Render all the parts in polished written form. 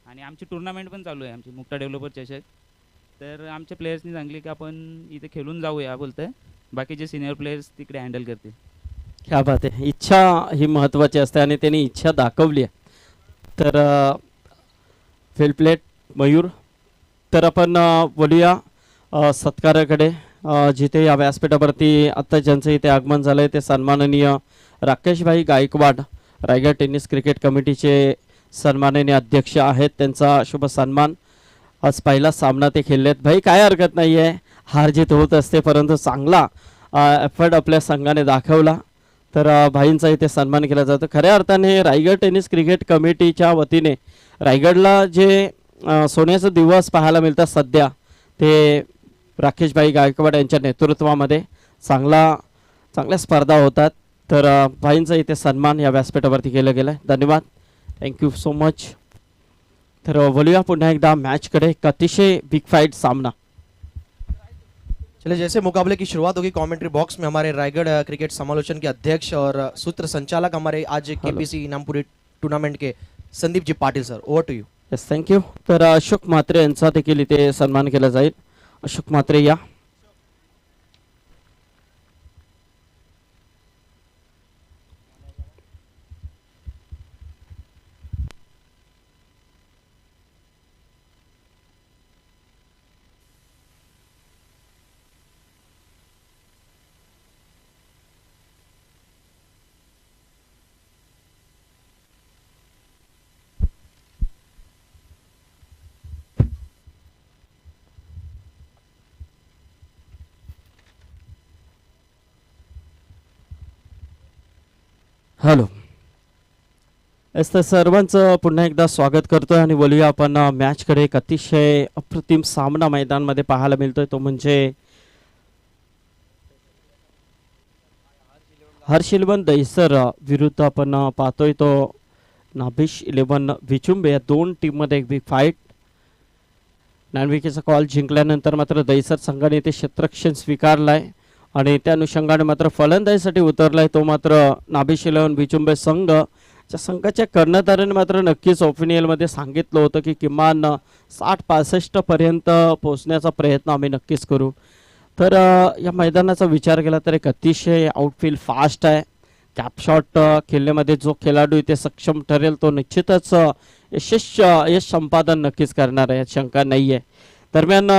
आणि आमची टुर्नामेंट पण चालू आहे, आमची मुक्ता डेव्हलपर चषक. तर आमच्या प्लेयर्सनी सांगले की आपण इथे खेळून जाऊया बोलतं आहे. बाकीचे सिनियर प्लेयर्स तिकडे हँडल करतील. क्या बात आहे. इच्छा ही महत्त्वाची असते आणि त्यांनी इच्छा दाखवली आहे. तर वेल प्लेट मयूर. तर आपण बोलूया सत्काराकडे. जिथे या व्यासपीठावरती आत्ता ज्यांचं इथे आगमन झालं आहे ते सन्माननीय राकेशभाई गायकवाड, रायगड टेनिस क्रिकेट कमिटीचे सन्माननीय अध्यक्ष आहेत. त्यांचा शुभ सन्मान. आज पहिला सामना ते खेळलेत. भाई काय हरकत नाही आहे, हार जीत होत असते, परंतु चांगला एफर्ट आपल्या संघाने दाखवला. तर भाईंचा इथे सन्मान केला जातो. खऱ्या अर्थाने रायगड टेनिस क्रिकेट कमिटीच्या वतीने रायगडला जे सोन्याचा दिवस पाहायला मिळतात सध्या, ते राकेशभाई गायकवाड यांच्या नेतृत्वामध्ये चांगल्या स्पर्धा होतात. तर भाईंचा इथे सन्मान या व्यासपीठावरती केलं गेलं आहे. धन्यवाद, थँक्यू सो मच. तर बोलूया पुन्हा एकदा मॅचकडे. एक अतिशय बिग फाइट सामना. चलिए, जैसे मुकाबले की शुरुआत होगी कमेंट्री बॉक्स में हमारे रायगढ़ क्रिकेट समालोचन के अध्यक्ष और सूत्र संचालक हमारे आज केपीसी इनामपुरी टूर्नामेंट के Sandeep ji Patil sir, over to you. Yes, thank you. तर अशोक म्हात्रे यांचा देखील इथे सन्मान केला जाईल. अशोक म्हात्रे या. हॅलो. येस, तर सर्वांचं पुन्हा एकदा स्वागत करतोय आणि बोलूया आपण मॅचकडे. एक अतिशय अप्रतिम सामना मैदानामध्ये पाहायला मिळतोय, तो म्हणजे हर्ष 11 दहिसर विरुद्ध आपण पाहतोय तो नाभिश 11 विचुंबे. या दोन टीममध्ये एक बिग फाईट. 9 विकेटचा कॉल जिंकल्यानंतर मात्र दहिसर संघाने ते क्षेत्ररक्षण स्वीकारलाय आणि त्या अनुषंगाने मात्र फलंदाजीसाठी उतरलाय तो मात्र नाभिश 11 विचुंबे संघ. संघाच्या कर्णधाराने मात्र नक्कीच ओपिनियनमध्ये सांगितलं होतं की किमान 60-65 पर्यंत पोहोचण्याचा प्रयत्न आम्ही नक्कीच करू. तर या मैदानाचा विचार केला तर एक अतिशय आउटफील्ड फास्ट आहे. कॅप शॉट खेळण्यामध्ये जो खेळाडू इथे सक्षम ठरेल तो निश्चितच यश संपादन नक्कीच करणार आहे, यात शंका नाही आहे. दरम्यान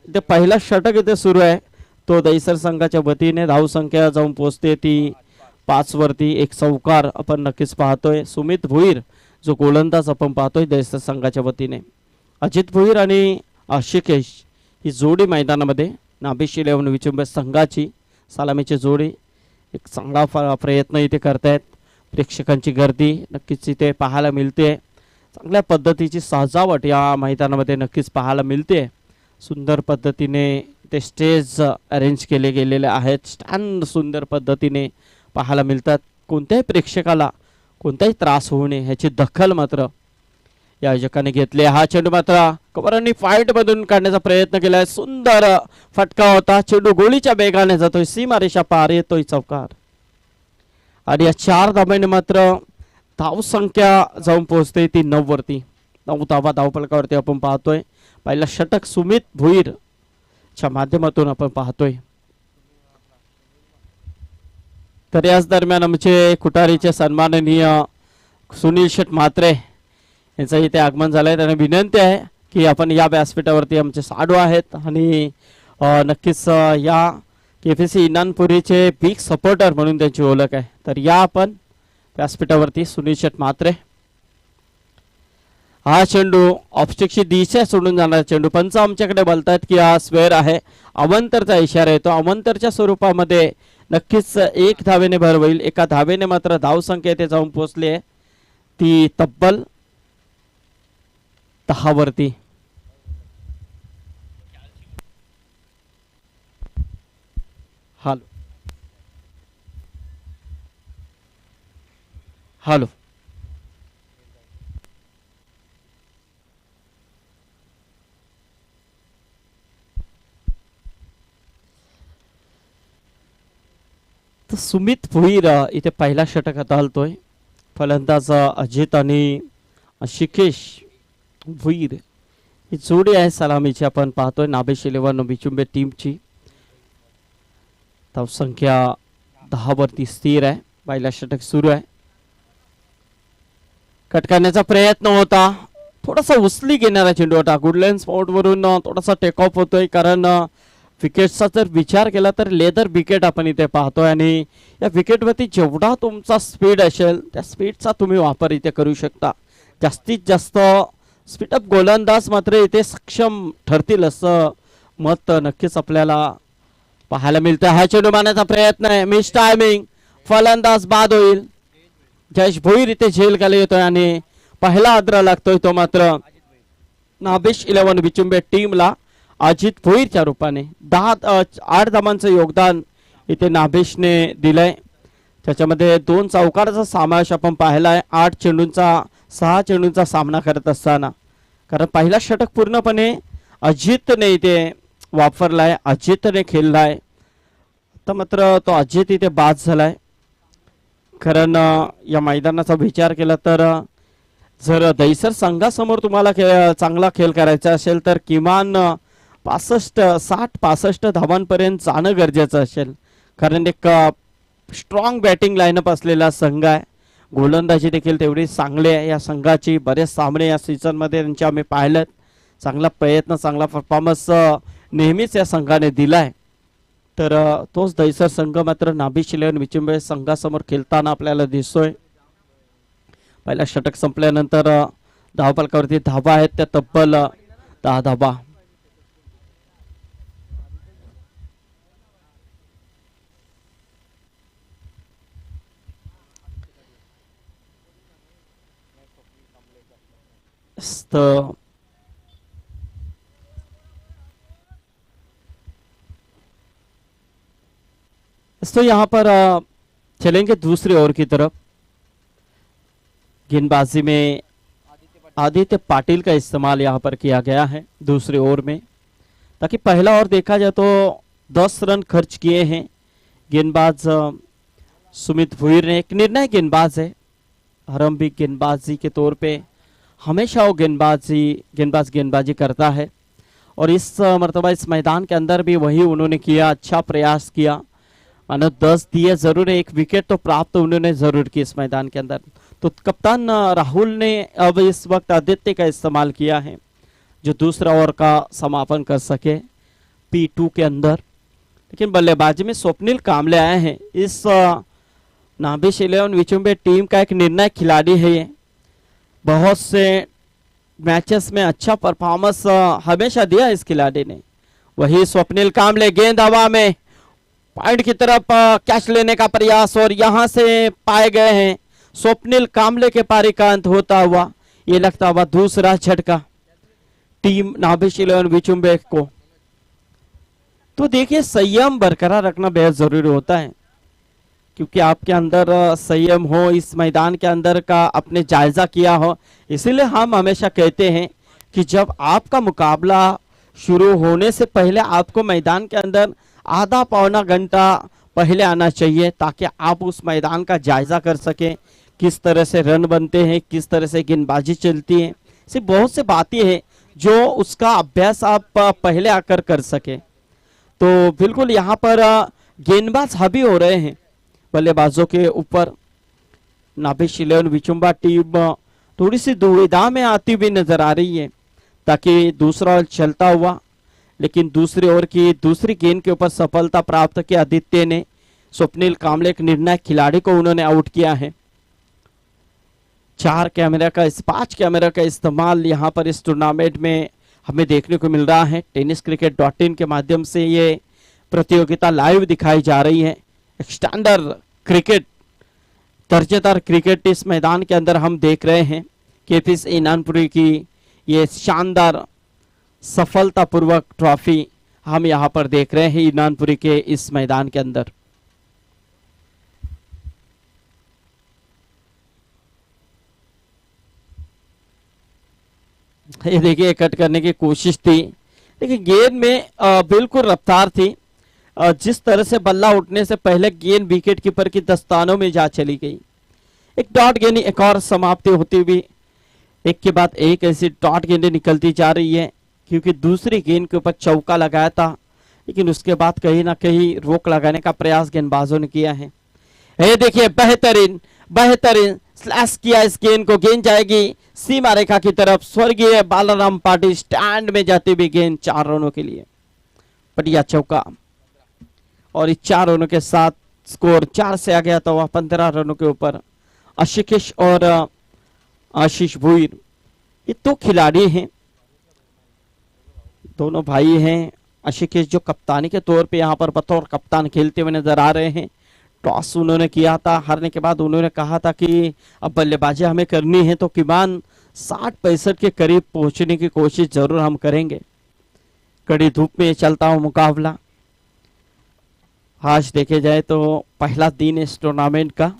इथे पहिला षटक इथे सुरू आहे, तो दहिसर संघाच्या वतीने धावसंख्या जाऊन पोहोचते ती 5 वरती. एक चौकार आपण नक्कीच पाहतोय. सुमित भुईर जो गोलंदाज आपण पाहतोय दहिसर संघाच्या वतीने. अजित भुईर आणि आशिकेश ही जोडी मैदानामध्ये नाभिश 11 विचुंबे संघाची सलामीची जोडी. एक चांगला प्रयत्न इथे करतायत. प्रेक्षकांची गर्दी नक्कीच इथे पाहायला मिळते. चांगल्या पद्धतीची सजावट या मैदानामध्ये नक्कीच पाहायला मिळते. सुंदर पद्धतीने ते स्टेज अरेंज केले गेलेले आहेत. स्टँड सुंदर पद्धतीने पाहायला मिळतात. कोणत्याही प्रेक्षकाला कोणताही त्रास होऊ नये ह्याची दखल मात्र या आयोजकाने घेतली. हा चेंडू मात्र कवरांनी फाईट मधून काढण्याचा प्रयत्न केलाय. सुंदर फटका होता. चेंडू गोळीच्या वेगाने जातोय, सीमारेषा पार येतोय चौकार. आणि या 4 धाब्याने मात्र धावसंख्या जाऊन पोहोचते ती 9 वरती. 9 धावा धावफलकावरती आपण पाहतोय. पहिला षटक सुमित भुईर च्या माध्यमातून आपण पाहतोय. तर याच दरम्यान आमचे कुटारीचे सन्माननीय सुनील शेठ म्हात्रे यांचं इथे आगमन झालंय. त्यांना विनंती आहे की आपण या व्यासपीठावरती आमचे साडू आहेत आणि नक्कीच या केपीसी इनामपुरीचे बिग सपोर्टर म्हणून त्यांची ओळख आहे. तर या आपण व्यासपीठावरती सुनील शेठ म्हात्रे. हा चेंडू ऑफस्टिकची दिशा सोडून जाणार चेंडू. पंच आमच्याकडे बोलतात की हा स्वेअर आहे, अवंतरचा इशारा येतो. अवंतरच्या स्वरूपामध्ये नक्कीच 1 धावेने भर होईल. एका धावेने मात्र धावसंख्या येथे जाऊन पोहोचली आहे ती तब्बल 10 वरती. Hello hello. तर सुमित भुईर इथे पहिला षटक हाताळतोय. फलंदाज अजित आणि शिकेश भुईर ही जोडी आहे सलामीची आपण पाहतोय नाभिश 11 विचुंबे टीमची. धावसंख्या 10 वरती स्थिर आहे. पहिला षटक सुरू आहे. कट करण्याचा प्रयत्न होता, थोडासा उचली घेणारा चेंडू होता. गुडलँड स्पॉट वरून थोडासा टेक ऑफ होतोय, कारण विकेटचा जर विचार केला तर लेदर विकेट आपण इथे पाहतोय आणि या विकेटवरती जेवढा तुमचा स्पीड असेल त्या स्पीडचा तुम्ही वापर इथे करू शकता. जास्तीत जास्त स्पीडअप गोलंदाज मात्र इथे सक्षम ठरतील असं मत नक्कीच आपल्याला पाहायला मिळतं. हा चेंडू मारण्याचा प्रयत्न आहे, मिस टायमिंग, फलंदाज बाद होईल. जयेश भोईर इथे झेल खाली येतोय आणि पहिला आद्रा लागतोय तो मात्र नाभिश 11 विचुंबे टीमला अजित भोईरच्या रूपाने. 8 धावांचं योगदान इथे नाभिशने दिलंय. त्याच्यामध्ये 2 चौकाराचा समावेश आपण पाहिला आहे. 6 चेंडूंचा सामना करत असताना, कारण पहिला षटक पूर्णपणे अजितने इथे वापरलाय, अजितने खेळलाय. तर मात्र तो अजित इथे बाद झालाय. कारण या मैदानाचा विचार केला तर जर दहिसर संघासमोर तुम्हाला चांगला खेळ करायचा असेल तर किमान 60-65 धावांपर्यंत जाणं गरजेचं असेल. कारण एक स्ट्रॉंग बॅटिंग लाईनअप असलेला संघ आहे. गोलंदाजी देखील तेवढी चांगली आहे या संघाची. बरेच सामने या सीझनमध्ये त्यांचे आम्ही पाहिलेत. चांगला प्रयत्न, चांगला परफॉर्मन्स नेहमीच या संघाने दिलाय. तर तोच दहिसर संघ मात्र नाभिश 11 विचुंबे संघासमोर खेळताना आपल्याला दिसतोय. पहिला षटक संपल्यानंतर धावफलकावरती धावा आहेत त्या तब्बल 10 धावा. तो यहाँ पर चलेंगे दूसरी ओवर की तरफ. गेंदबाजी में आदित्य पाटिल का इस्तेमाल यहाँ पर किया गया है दूसरे ओवर में, ताकि पहला ओवर देखा जाए तो 10 रन खर्च किए हैं गेंदबाज सुमित भुईर ने. एक निर्णय गेंदबाज है, आरंभिक गेंदबाजी के तौर पे हमेशा वो गेंदबाजी करता है और इस मर्तबा इस मैदान के अंदर भी वही उन्होंने किया. अच्छा प्रयास किया, मानो 10 दिए जरूर है, एक विकेट तो प्राप्त उन्होंने जरूर की इस मैदान के अंदर. तो कप्तान राहुल ने अब इस वक्त आदित्य का इस्तेमाल किया है जो दूसरा ओवर का समापन कर सके P2 के अंदर. लेकिन बल्लेबाजी में स्वप्निल कामले आए हैं. इस नाभिश 11 विचुंबे टीम का एक निर्णायक खिलाड़ी है ये. बहुत से मैचेस में अच्छा परफॉर्मेंस हमेशा दिया इस खिलाड़ी ने. वही स्वप्निल कामले, गेंद हवा में पॉइंट की तरफ कैच लेने का प्रयास और यहां से पाए गए हैं स्वप्निल कामले के पारी का अंत होता हुआ. ये लगता हुआ दूसरा झटका टीम नाभिश 11 विचुंबे को. तो देखिए संयम बरकरार रखना बेहद जरूरी होता है, क्योंकि आपके अंदर संयम हो, इस मैदान के अंदर का आपने जायजा किया हो. इसीलिए हम हमेशा कहते हैं कि जब आपका मुकाबला शुरू होने से पहले आपको मैदान के अंदर आधा पौना घंटा पहले आना चाहिए, ताकि आप उस मैदान का जायजा कर सकें. किस तरह से रन बनते हैं, किस तरह से गेंदबाजी चलती है, ऐसी बहुत से बातें हैं जो उसका अभ्यास आप पहले आकर कर सके. तो बिल्कुल यहाँ पर गेंदबाज हावी हो रहे हैं बल्लेबाजों के ऊपर. नाभिश 11 विचुंबा टीम थोड़ी सी दुविधा में आती हुई नजर आ रही है, ताकि दूसरा ओवर चलता हुआ, लेकिन दूसरे ओवर की दूसरी गेंद के ऊपर सफलता प्राप्त की आदित्य ने. स्वप्निल कामले एक निर्णायक खिलाड़ी को उन्होंने आउट किया है. 5 कैमरा का इस्तेमाल यहाँ पर इस टूर्नामेंट में हमें देखने को मिल रहा है. tenniscricket.in के माध्यम से ये प्रतियोगिता लाइव दिखाई जा रही है. स्टैंडर्ड क्रिकेट, दर्जेदार क्रिकेट इस मैदान के अंदर हम देख रहे हैं. केपीसी इनानपुरी की ये शानदार सफलतापूर्वक ट्रॉफी हम यहाँ पर देख रहे हैं इनानपुरी के इस मैदान के अंदर. ये देखिए कट करने की कोशिश थी, लेकिन गेंद में बिल्कुल रफ्तार थी. जिस तरह से बल्ला उठने से पहले गेंद विकेट कीपर की दस्तानों में जा चली गई. एक डॉट गेंद, एक और समाप्ति होती हुई एक के बाद एक ऐसी डॉट गेंदें निकलती जा रही है, क्योंकि दूसरी गेंद के ऊपर चौका लगाया था, लेकिन उसके बाद कहीं ना कहीं रोक लगाने का प्रयास गेंदबाजों ने किया है। ये देखिए बेहतरीन बेहतरीन स्लैश किया इस गेंद को, गेंद जाएगी सीमा रेखा की तरफ। स्वर्गीय बालाराम पाटिल स्टैंड में जाती हुई गेंद 4 रनों के लिए, बढ़िया चौका। और इस 4 रनों के साथ स्कोर 4 से आ गया था वह 15 रनों के ऊपर। आशिकेश और आशीष भुईर ये 2 खिलाड़ी हैं, दोनों भाई हैं। आशिकेश जो कप्तानी के तौर पे यहाँ पर बतौर कप्तान खेलते हुए नजर आ रहे हैं। टॉस उन्होंने किया था, हारने के बाद उन्होंने कहा था कि अब बल्लेबाजी हमें करनी है तो कीमान 60-65 के करीब पहुंचने की कोशिश जरूर हम करेंगे। कड़ी धूप में चलता हुआ मुकाबला आज देखे जाए तो पहला दिन इस टूर्नामेंट का।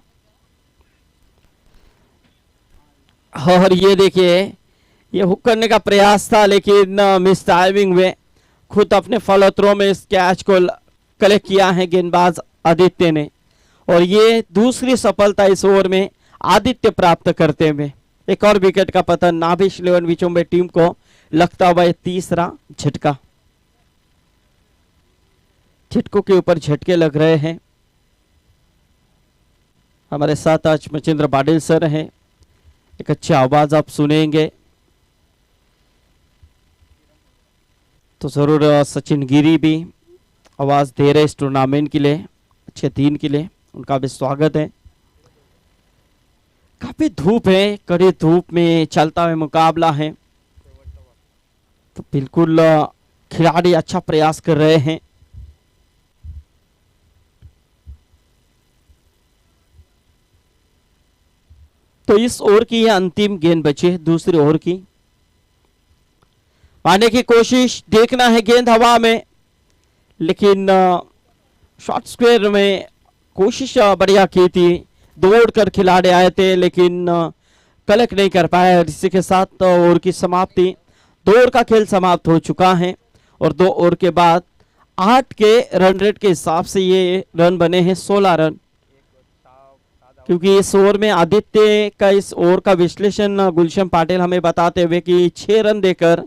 और ये देखिए ये हुक करने का प्रयास था, लेकिन मिस टाइमिंग में खुद अपने फॉलो थ्रो में इस कैच को कलेक्ट किया है गेंदबाज आदित्य ने। और ये दूसरी सफलता इस ओवर में आदित्य प्राप्त करते हुए। एक और विकेट का पतन, नाभिश 11 विचुम्बे टीम को लगता हुआ ये तीसरा झटका। झटकों के ऊपर झटके लग रहे हैं। हमारे साथ आज मचिंद्र पाटिल सर हैं, एक अच्छी आवाज आप सुनेंगे तो जरूर सचिन गिरी भी आवाज दे रहे इस टूर्नामेंट के लिए, अच्छे दिन के लिए, उनका भी स्वागत है। काफी धूप है, कड़ी धूप में चलता हुआ मुकाबला है, तो बिल्कुल खिलाड़ी अच्छा प्रयास कर रहे हैं। तो इस ओवर की यह अंतिम गेंद बची है, दूसरी ओवर की। पाने की कोशिश, देखना है गेंद हवा में, लेकिन शॉर्ट स्क्वायर में कोशिश बढ़िया की थी, दौड़कर खिलाड़ी आए थे लेकिन कलेक्ट नहीं कर पाए। इसी के साथ ओवर की समाप्ति, 2 ओवर का खेल समाप्त हो चुका है और 2 ओवर के बाद 8 के रन रेट के हिसाब से ये रन बने हैं 16 रन। क्योंकि इस ओवर में आदित्य का इस ओवर का विश्लेषण गुलशन पाटिल हमें बताते हुए कि 6 रन देकर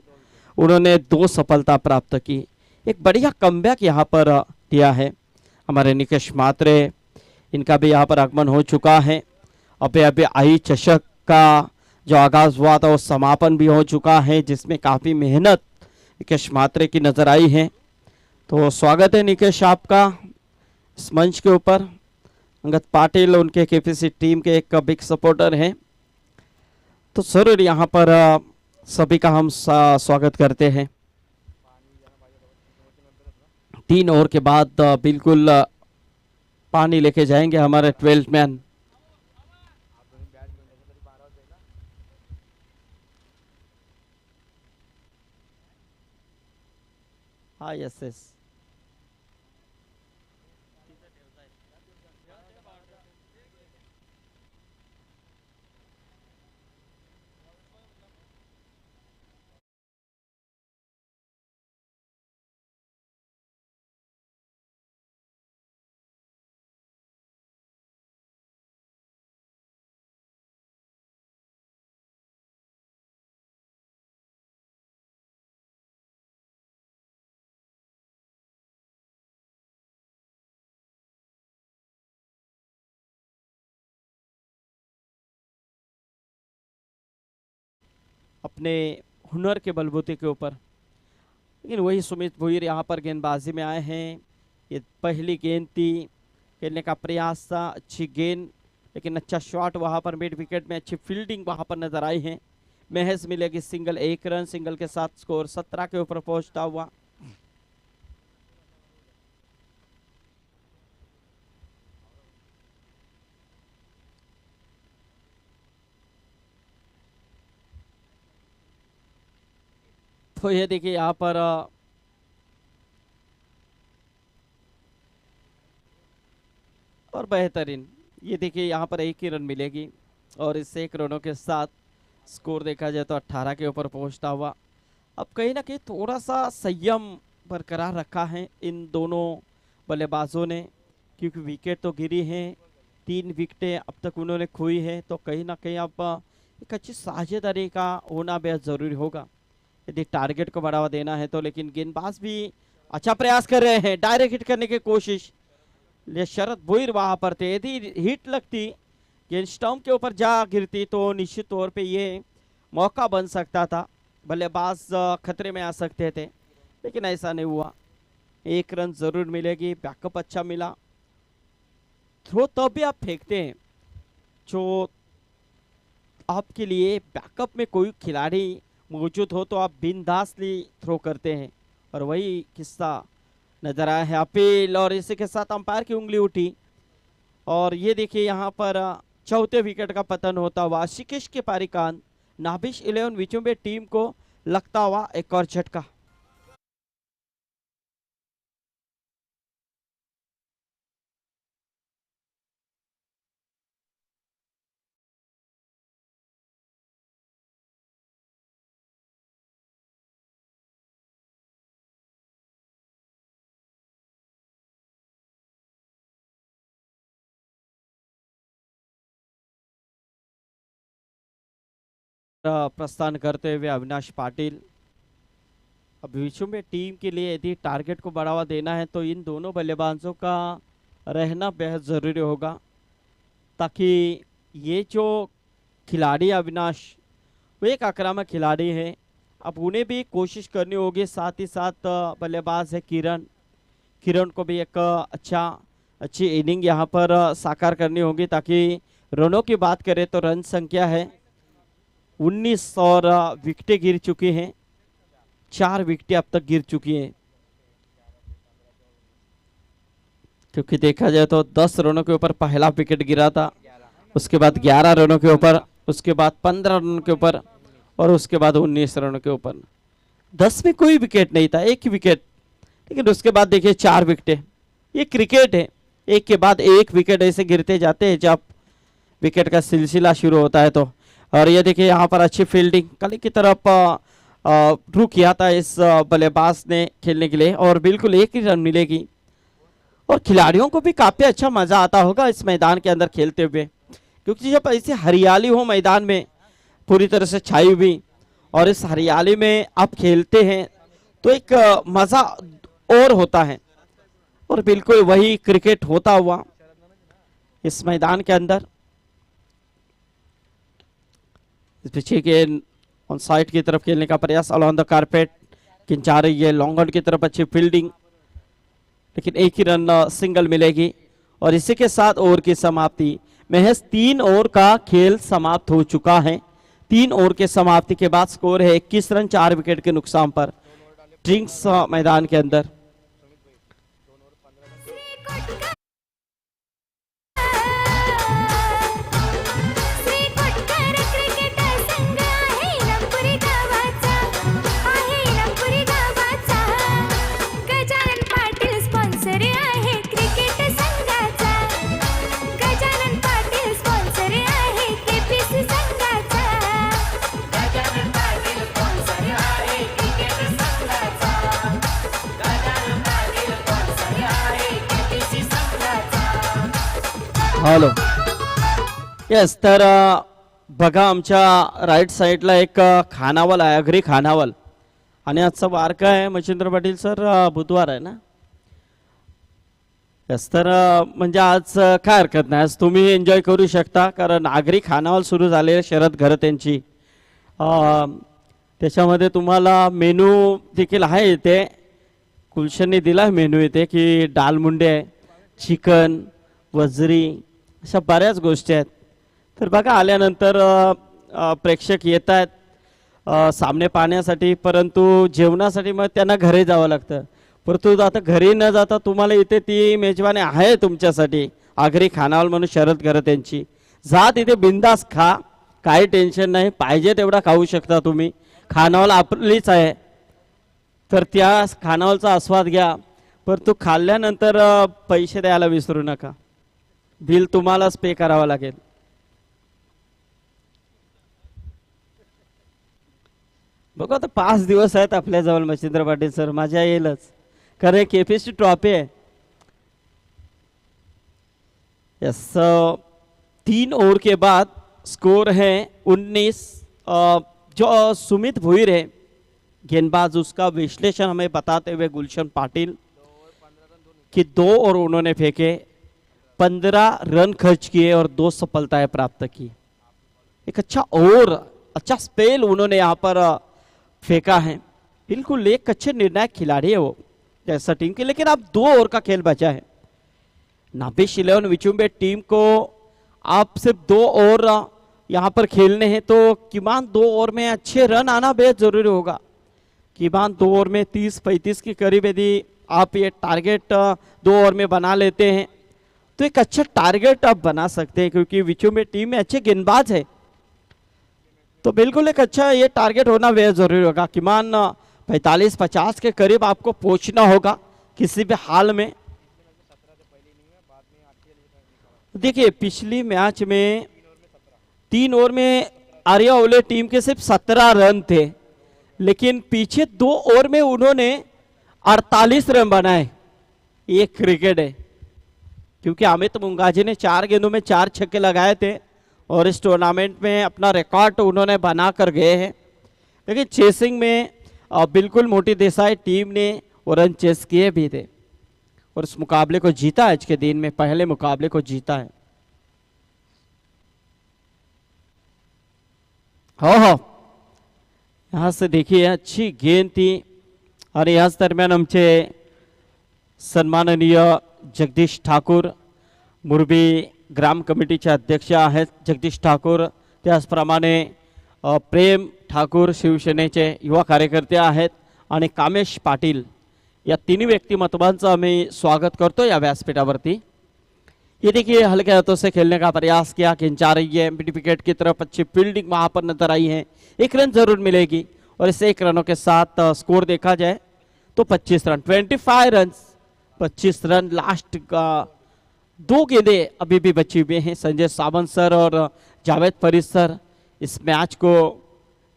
उन्होंने 2 सफलता प्राप्त की। एक बढ़िया कमबैक यहाँ पर दिया है हमारे निकेश मात्रे, इनका भी यहाँ पर आगमन हो चुका है। अभी अभी आई चषक का जो आगाज हुआ था वो समापन भी हो चुका है, जिसमें काफी मेहनत निकेश मात्रे की नजर आई है। तो स्वागत है निकेश आपका इस मंच के ऊपर। अंगद पाटिल उनके केपीसी टीम के एक बिग सपोर्टर हैं, तो जरूर यहाँ पर सभी का हम स्वागत करते हैं। 3 ओवर के बाद बिल्कुल पानी लेके जाएंगे हमारे 12th मैन। हाँ यस यस, अपने हुनर के बलबूते के ऊपर। लेकिन वही सुमित भुईर यहाँ पर गेंदबाजी में आए हैं। ये पहली गेंद थी, खेलने का प्रयास था, अच्छी गेंद, लेकिन अच्छा शॉट वहाँ पर मिड विकेट में, अच्छी फील्डिंग वहाँ पर नजर आई है। महज मिलेगी सिंगल, 1 रन, सिंगल के साथ स्कोर 17 के ऊपर पहुंचता हुआ। तो ये देखिए यहाँ पर और बेहतरीन, ये देखिए यहाँ पर 1 ही रन मिलेगी और इस 1 रनों के साथ स्कोर देखा जाए तो 18 के ऊपर पहुंचता हुआ। अब कहीं ना कहीं थोड़ा सा संयम बरकरार रखा है इन दोनों बल्लेबाजों ने, क्योंकि विकेट तो गिरी हैं, 3 विकेटें अब तक उन्होंने खोई है। तो कहीं ना कहीं अब एक अच्छी साझेदारी का होना बेहद ज़रूरी होगा यदि टारगेट को बढ़ावा देना है तो। लेकिन गेंदबाज भी अच्छा प्रयास कर रहे हैं, डायरेक्ट हिट करने की कोशिश। ये शरद भोईर वहां पर थे, यदि हिट लगती गेंद स्टंप के ऊपर जा गिरती तो निश्चित तौर पे ये मौका बन सकता था, बल्लेबाज खतरे में आ सकते थे, लेकिन ऐसा नहीं हुआ। एक रन जरूर मिलेगी, बैकअप अच्छा मिला। थ्रो तब भी आप फेंकते हैं जो आपके लिए बैकअप में कोई खिलाड़ी मौजूद हो तो आप बिंदासली थ्रो करते हैं, और वही किस्सा नजर आया है। अपील और इसी के साथ अंपायर की उंगली उठी, और ये देखिए यहाँ पर चौथे विकेट का पतन होता हुआ शिकेश के पारिकान नाभिश 11 विचुंबे टीम को लगता हुआ एक और झटका। प्रस्थान करते हुए अविनाश पाटिल। अब विचुंबे टीम के लिए यदि टारगेट को बढ़ावा देना है तो इन दोनों बल्लेबाजों का रहना बेहद ज़रूरी होगा, ताकि ये जो खिलाड़ी अविनाश वो एक आक्रामक खिलाड़ी है, अब उन्हें भी कोशिश करनी होगी। साथ ही साथ बल्लेबाज है किरण को भी एक अच्छी इनिंग यहाँ पर साकार करनी होगी, ताकि रनों की बात करें तो रन संख्या है 19 और विकेटें गिर चुकी हैं, 4 विकेटें अब तक गिर चुकी हैं। क्योंकि देखा जाए तो 10 रनों के ऊपर पहला विकेट गिरा था, उसके बाद 11 रनों के ऊपर, उसके बाद 15 रनों के ऊपर, और उसके बाद 19 रनों के ऊपर। 10 में कोई विकेट नहीं था, एक विकेट, लेकिन उसके बाद देखिए 4 विकेटें। ये क्रिकेट है, एक के बाद एक विकेट ऐसे गिरते जाते हैं जब विकेट का सिलसिला शुरू होता है तो। और ये देखिए यहाँ पर अच्छी फील्डिंग गली की तरफ रुक किया था इस बल्लेबाज ने खेलने के लिए, और बिल्कुल एक ही रन मिलेगी। और खिलाड़ियों को भी काफी अच्छा मजा आता होगा इस मैदान के अंदर खेलते हुए, क्योंकि जब ऐसे हरियाली हो मैदान में पूरी तरह से छाई हुई, और इस हरियाली में आप खेलते हैं तो एक मजा और होता है। और बिल्कुल वही क्रिकेट होता हुआ इस मैदान के अंदर। इस पीछे के ऑन साइड की तरफ खेलने का प्रयास अलॉन्ग द कारपेट, किन जा रही है लॉन्ग ऑन की तरफ, अच्छी फील्डिंग, लेकिन एक ही रन सिंगल मिलेगी। और इसी के साथ ओवर की समाप्ति। महज 3 ओवर का खेल समाप्त हो चुका है। 3 ओवर के समाप्ति के बाद स्कोर है 21 रन 4 विकेट के नुकसान पर ड्रिंक्स मैदान के अंदर। हॅलो येस, तर बघा आमच्या राईट साईडला एक खानावल आहे, अग्री खानावल, आणि आजचा वार काय आहे मच्छिंद्र पाटील सर? बुधवार आहे ना? येस, तर म्हणजे आज काय हरकत नाही, आज तुम्ही एन्जॉय करू शकता, कारण आगरी खानावल सुरू झाले शरद घरत यांची। त्याच्यामध्ये तुम्हाला मेनू देखील आहे इथे, कुलशनने दिला मेनू इथे की दाल मुंडे आहे, चिकन, वजरी, अशा बऱ्याच गोष्टी आहेत। तर बघा आल्यानंतर प्रेक्षक येत आहेत सामने पाहण्यासाठी, परंतु जेवणासाठी मग त्यांना घरी जावं लागतं। परंतु आता घरी न जाता तुम्हाला इथे ती मेजवानी आहे तुमच्यासाठी, आगरी खानावल म्हणून शरद घरत यांची। जा तिथे बिंदास खा, काही टेन्शन नाही, पाहिजे तेवढा खाऊ शकता तुम्ही, खानावल आपलीच आहे, तर त्या खानावलचा आस्वाद घ्या। परंतु खाल्ल्यानंतर पैसे द्यायला विसरू नका, बिल तुम्हालाच पे करावं लागेल। बघा आता 5 दिवस आहेत आपल्याजवळ मच्छिंद्र पाटील सर, मजा येईलच, कारण केपीसी ट्रॉफी आहे। यस, 3 ओवर के बाद स्कोर है 19। जो सुमित भुईर है गेंदबाज, उसका विश्लेषण हमें बताते हुए गुलशन पाटिल कि 2 और उन्होंने फेंके, 15 रन खर्च किए और 2 सफलताएं प्राप्त की। एक अच्छा स्पेल उन्होंने यहाँ पर फेंका है। बिल्कुल एक अच्छे निर्णायक खिलाड़ी है वो जैसा टीम के, लेकिन अब 2 ओवर का खेल बचा है। नाभिश 11 विचुम्बे टीम को आप सिर्फ 2 ओवर यहाँ पर खेलने हैं, तो किमान 2 ओवर में अच्छे रन आना बेहद जरूरी होगा। किमान 2 ओवर में 30-35 के करीब यदि आप ये टारगेट 2 ओवर में बना लेते हैं तो एक अच्छा टारगेट आप बना सकते हैं, क्योंकि विचुम्बे टीम में अच्छे गेंदबाज है। तो बिल्कुल एक अच्छा ये टारगेट होना बेहद जरूरी होगा। किमान 45-50 के करीब आपको पहुंचना होगा किसी भी हाल में। देखिए पिछली मैच में 3 ओवर में आर्या ओले टीम के सिर्फ 17 रन थे, लेकिन पीछे 2 ओवर में उन्होंने 48 रन बनाए। ये क्रिकेट है, क्योंकि अमित मुंगाजी ने 4 गेंदों में 4 छक्के लगाए थे और इस टूर्नामेंट में अपना रिकॉर्ड उन्होंने बना कर गए हैं। लेकिन चेसिंग में बिल्कुल मोटी देसाई टीम ने रन चेस किए भी थे और इस मुकाबले को जीता आज के दिन में, पहले मुकाबले को जीता है। हो यहाँ से देखिए अच्छी गेंद थी और याच दरम्यान आमचे सन्माननीय जगदीश ठाकूर, मुरबी ग्राम कमिटीचे अध्यक्ष आहेत जगदीश ठाकूर, त्याचप्रमाणे प्रेम ठाकूर शिवसेनेचे युवा कार्यकर्ते आहेत आणि कामेश पाटील, या तिन्ही व्यक्तिमत्वांचं आम्ही स्वागत करतो या व्यासपीठावरती। ये देखिए हल्के हाथों से खेलने का प्रयास किया, खिंचा रही है मिड विकेट की तरफ, अच्छी फील्डिंग वहां पर नजर आई है। 1 रन जरूर मिलेगी और इस 1 रनों के साथ स्कोर देखा जाए तो 25 रन, 25 रन, 25 रन। लास्ट का 2 गेंदें अभी भी बची हुई हैं। संजय सावंत सर और जावेद फरीद सर इस मैच को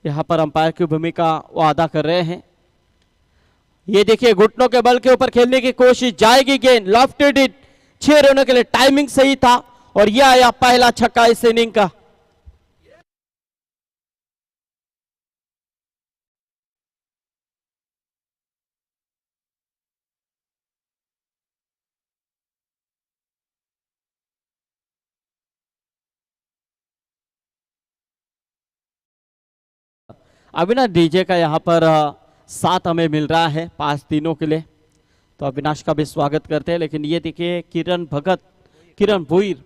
यहाँ पर अंपायर की भूमिका वो अदा कर रहे हैं। ये देखिए घुटनों के बल के ऊपर खेलने की कोशिश, जाएगी गेंद, लॉफ्टेड इट, 6 रनों के लिए टाइमिंग सही था और यह आया पहला छक्का इस इनिंग का। अविनाश डीजे का यहाँ पर साथ हमें मिल रहा है 5 दिनों के लिए, तो अविनाश का भी स्वागत करते हैं। लेकिन ये देखिए किरण भुईर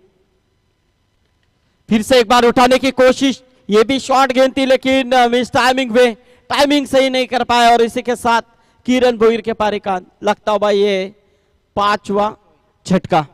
फिर से एक बार उठाने की कोशिश, ये भी शॉर्ट गेंद थी लेकिन मिस टाइमिंग में, टाइमिंग सही नहीं कर पाया और इसी के साथ किरण भुईर के पारी का लगता हुआ ये 5वां झटका।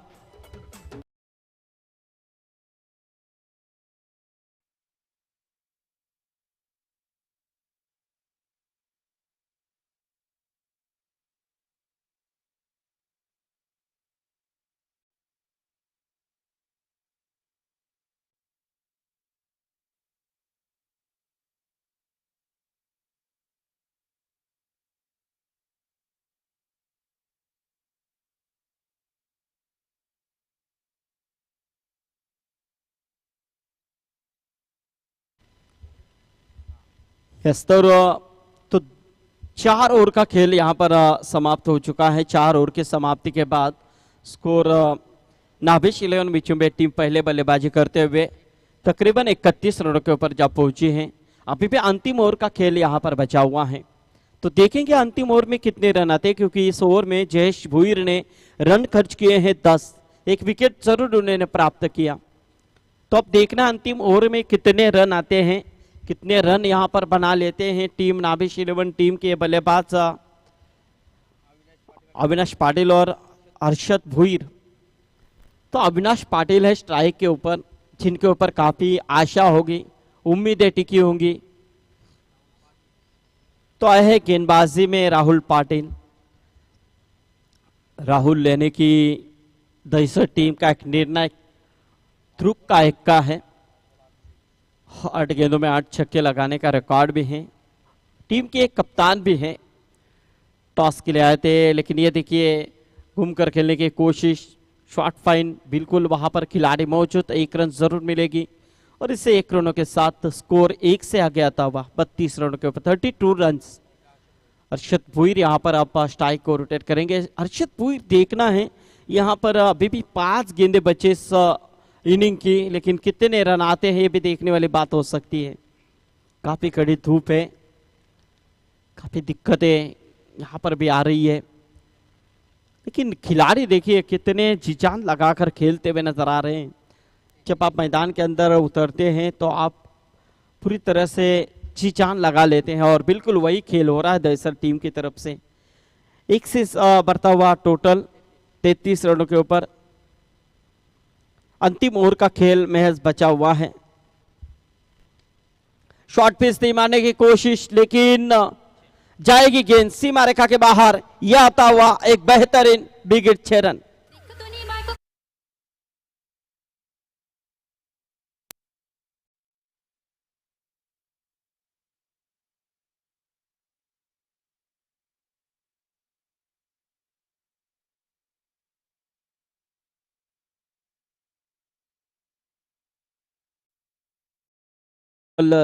तो 4 ओवर का खेल यहाँ पर समाप्त हो चुका है। 4 ओवर की समाप्ति के बाद स्कोर नाभिश 11 विचुम्बे टीम पहले बल्लेबाजी करते हुए तकरीबन 31 रनों के ऊपर जा पहुंची है। अभी भी अंतिम ओवर का खेल यहाँ पर बचा हुआ है, तो देखेंगे अंतिम ओवर में कितने रन आते हैं, क्योंकि इस ओवर में जयेश भुईर ने रन खर्च किए हैं 10, 1 विकेट जरूर उन्होंने प्राप्त किया। तो अब देखना अंतिम ओवर में कितने रन आते हैं, कितने रन यहाँ पर बना लेते हैं टीम नाभिश 11 टीम के बल्लेबाज अविनाश पाटिल और अर्शद भुईर। तो अविनाश पाटिल है स्ट्राइक के ऊपर, जिनके ऊपर काफी आशा होगी, उम्मीदें टिकी होंगी। तो आए हैं गेंदबाजी में राहुल पाटिल। राहुल लेने की दहीसर टीम का एक निर्णायक ध्रुव का एक्का है, 8 गेंदों में 8 छक्के लगाने का रिकॉर्ड भी है। टीम के एक कप्तान भी हैं। टॉस के लिए आए थे, लेकिन ये देखिए घूमकर खेलने की कोशिश, शॉर्ट फाइन, बिल्कुल वहां पर खिलाड़ी मौजूद, 1 रन जरूर मिलेगी और इससे 1 रनों के साथ स्कोर 1 से आगे आता हुआ 32 रनों के ऊपर 32 रन। हर्षद भुईर यहाँ पर आप स्ट्राइक को रोटेट करेंगे। हर्षद भुईर देखना है यहाँ पर अभी भी 5 गेंदे बचे इस इनिंग की, लेकिन कितने रन आते हैं ये भी देखने वाली बात हो सकती है। काफी कड़ी धूप है, काफी दिक्कतें यहाँ पर भी आ रही है, लेकिन खिलाड़ी देखिए कितने जी जान लगाकर खेलते हुए नजर आ रहे हैं। जब आप मैदान के अंदर उतरते हैं तो आप पूरी तरह से जी जान लगा लेते हैं और बिल्कुल वही खेल हो रहा है दहिसर टीम की तरफ से। 1 से बढ़ता हुआ टोटल 33 रनों के ऊपर अंतिम ओवर का खेल महज बचा हुआ है। शॉर्ट पिच नहीं मारने की कोशिश, लेकिन जाएगी गेंद सीमा रेखा के बाहर। यह आता हुआ एक बेहतरीन big hit 6 run.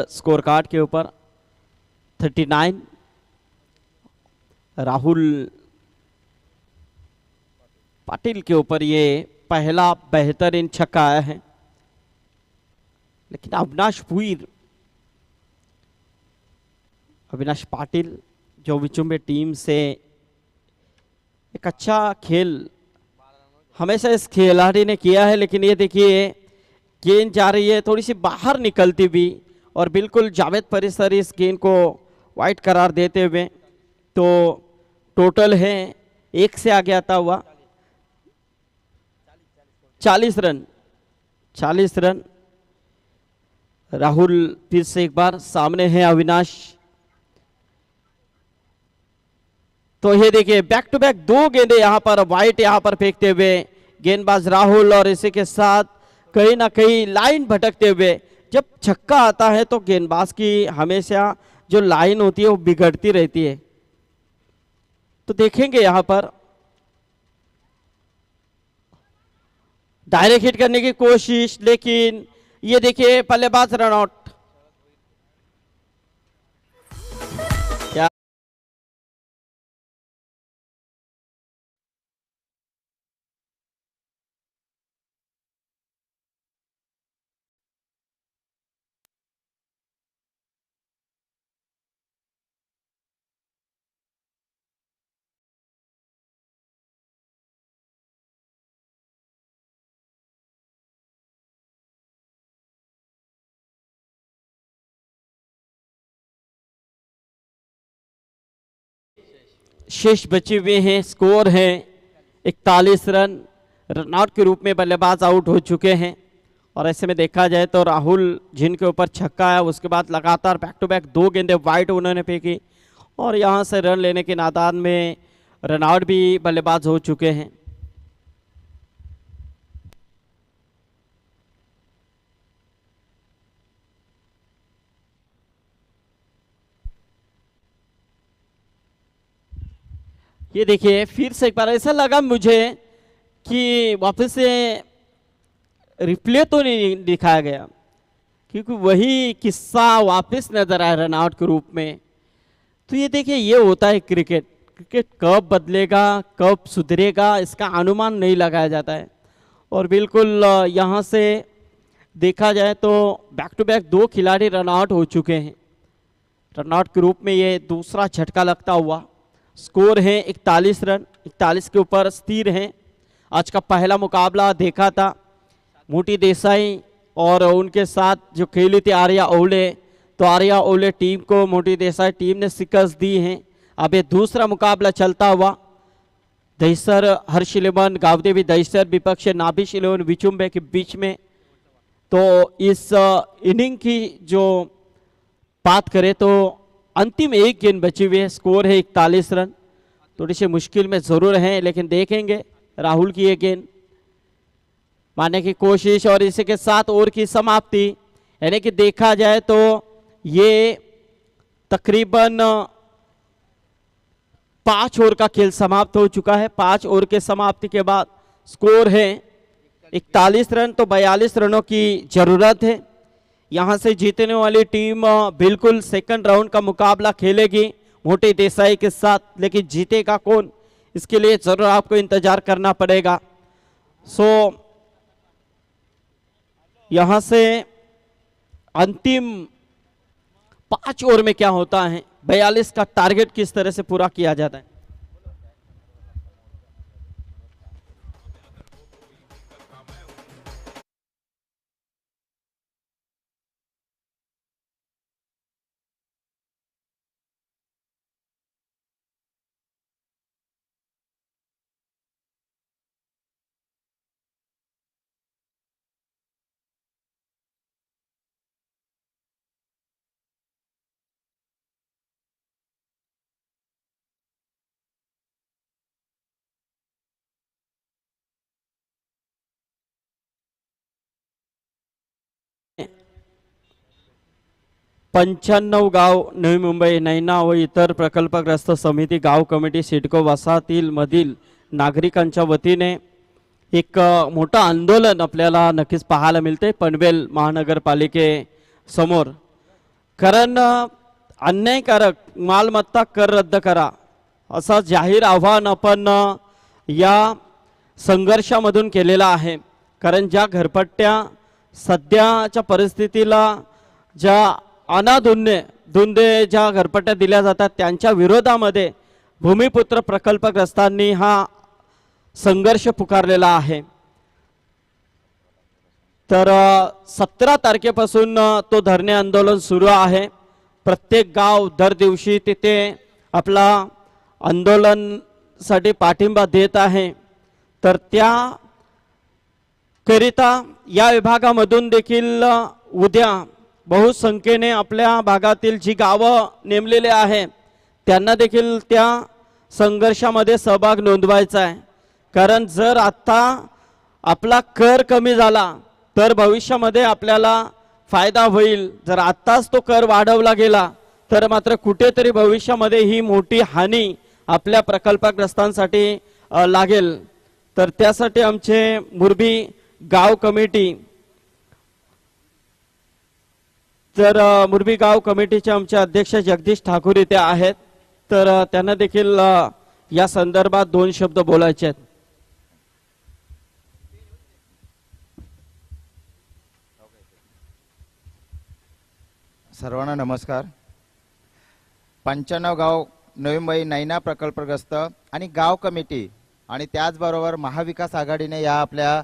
Scorecard के ऊपर 39 राहुल पाटिल के ऊपर ये पहला बेहतरीन छक्का आया है, लेकिन अविनाश पाटिल जो विचुम्बे टीम से एक अच्छा खेल हमेशा इस खिलाड़ी ने किया है, लेकिन ये देखिए गेंद जा रही है थोड़ी सी बाहर निकलती हुई और बिल्कुल जावेद परिसर इस गेंद को वाइड करार देते हुए। तो टोटल है 1 से आगे आता हुआ 40 रन। 40 रन। राहुल फिर से एक बार सामने है अविनाश। तो ये देखिए बैक टू बैक 2 गेंदे यहां पर वाइट यहां पर फेंकते हुए गेंदबाज राहुल, और इसी के साथ कहीं ना कहीं लाइन भटकते हुए। जब छक्का आता है तो गेंदबाज की हमेशा जो लाइन होती है वो बिगड़ती रहती है। तो देखेंगे यहां पर डायरेक्ट हिट करने की कोशिश, लेकिन ये देखिए बल्लेबाज रन आउट। क्या शेष बचे हुए हैं, स्कोर है 41 रन। रनआउट के रूप में बल्लेबाज आउट हो चुके हैं, और ऐसे में देखा जाए तो राहुल जिनके ऊपर छक्का है उसके बाद लगातार बैक टू बैक 2 गेंदे वाइड उन्होंने फेंकी, और यहां से रन लेने के नादान में रनआउट भी बल्लेबाज हो चुके हैं। ये देखिए फिर से एक बार ऐसा लगा मुझे कि वापस से रिप्ले तो नहीं दिखाया गया, क्योंकि वही किस्सा वापस नजर आया रनआउट के रूप में। तो ये देखिए ये होता है क्रिकेट। क्रिकेट कब बदलेगा कब सुधरेगा इसका अनुमान नहीं लगाया जाता है, और बिल्कुल यहाँ से देखा जाए तो बैक टू बैक 2 खिलाड़ी रनआउट हो चुके हैं। रनआउट के रूप में ये दूसरा झटका लगता हुआ। स्कोर है 41 रन। 41 के ऊपर स्थिर हैं। आज का पहला मुकाबला देखा था मोटी देसाई और उनके साथ जो खेली थी आर्या ओले, तो आर्या ओले टीम को मोटी देसाई टीम ने शिकस्त दी है। अब ये दूसरा मुकाबला चलता हुआ दहिसर हर्ष 11 गावदेवी दहिसर विपक्ष नाभिश 11 विचुम्बे के बीच में। तो इस इनिंग की जो बात करें तो अंतिम 1 गेंद बची हुई है। स्कोर है 41 रन। थोड़ी सी मुश्किल में जरूर है, लेकिन देखेंगे राहुल की ये गेंद मारने की कोशिश, और इसी के साथ ओवर की समाप्ति। यानी कि देखा जाए तो ये तकरीबन 5 ओवर का खेल समाप्त हो चुका है। 5 ओवर के समाप्ति के बाद स्कोर है 41 रन। तो 42 रनों की जरूरत है। यहाँ से जीतने वाली टीम बिल्कुल सेकंड राउंड का मुकाबला खेलेगी मोटे देसाई के साथ, लेकिन जीतेगा कौन इसके लिए जरूर आपको इंतजार करना पड़ेगा। सो यहाँ से अंतिम 5 ओवर में क्या होता है, 42 का टारगेट किस तरह से पूरा किया जाता है। पंच्याण्णव गाव नवी मुंबई नैना व इतर प्रकल्पग्रस्त समिती गाव कमिटी सिडको वसाहतील मधील नागरिकांच्या वतीने एक मोठं आंदोलन आपल्याला नक्कीच पाहायला मिळते पनवेल महानगरपालिके समोर। कारण अन्यायकारक मालमत्ता कर रद्द करा असा जाहीर आव्हान आपण या संघर्षामधून केलेला आहे। कारण ज्या घरपट्ट्या सध्याच्या परिस्थितीला ज्या धुंदे ज्या घरपट्ट्या दिल्या जातात त्यांच्या विरोधामध्ये भूमिपुत्र प्रकल्पग्रस्तांनी हा संघर्ष पुकारलेला आहे। तर 17 तारखेपासून तो धरणे आंदोलन सुरू आहे। प्रत्येक गाव दर दिवशी तिथे आपला आंदोलनासाठी पाठिंबा देत आहे। तर त्या करिता या विभागामधून देखील उद्या बहुसंख्येने आपल्या भागातील जी गावं नेमलेले आहे त्यांना देखील त्या संघर्षामध्ये सहभाग नोंदवायचा आहे। कारण जर आता आपला कर कमी झाला तर भविष्यामध्ये आपल्याला फायदा होईल, जर आत्ताच तो कर वाढवला गेला तर मात्र कुठेतरी भविष्यामध्ये ही मोठी हानी आपल्या प्रकल्पग्रस्तांसाठी लागेल। तर त्यासाठी आमचे मुरबी गाव कमिटी मुरबी गाव कमिटीचे आमचे अध्यक्ष जगदीश ठाकूर इथे आहेत। तर त्यांना देखील या संदर्भात 2 शब्द बोलायचे आहेत। सर्वांना नमस्कार। 95 गाव नवी मुंबई नैना प्रकल्पग्रस्त आणि गाव कमिटी आणि त्याचबरोबर महाविकास आघाडीने या आपल्या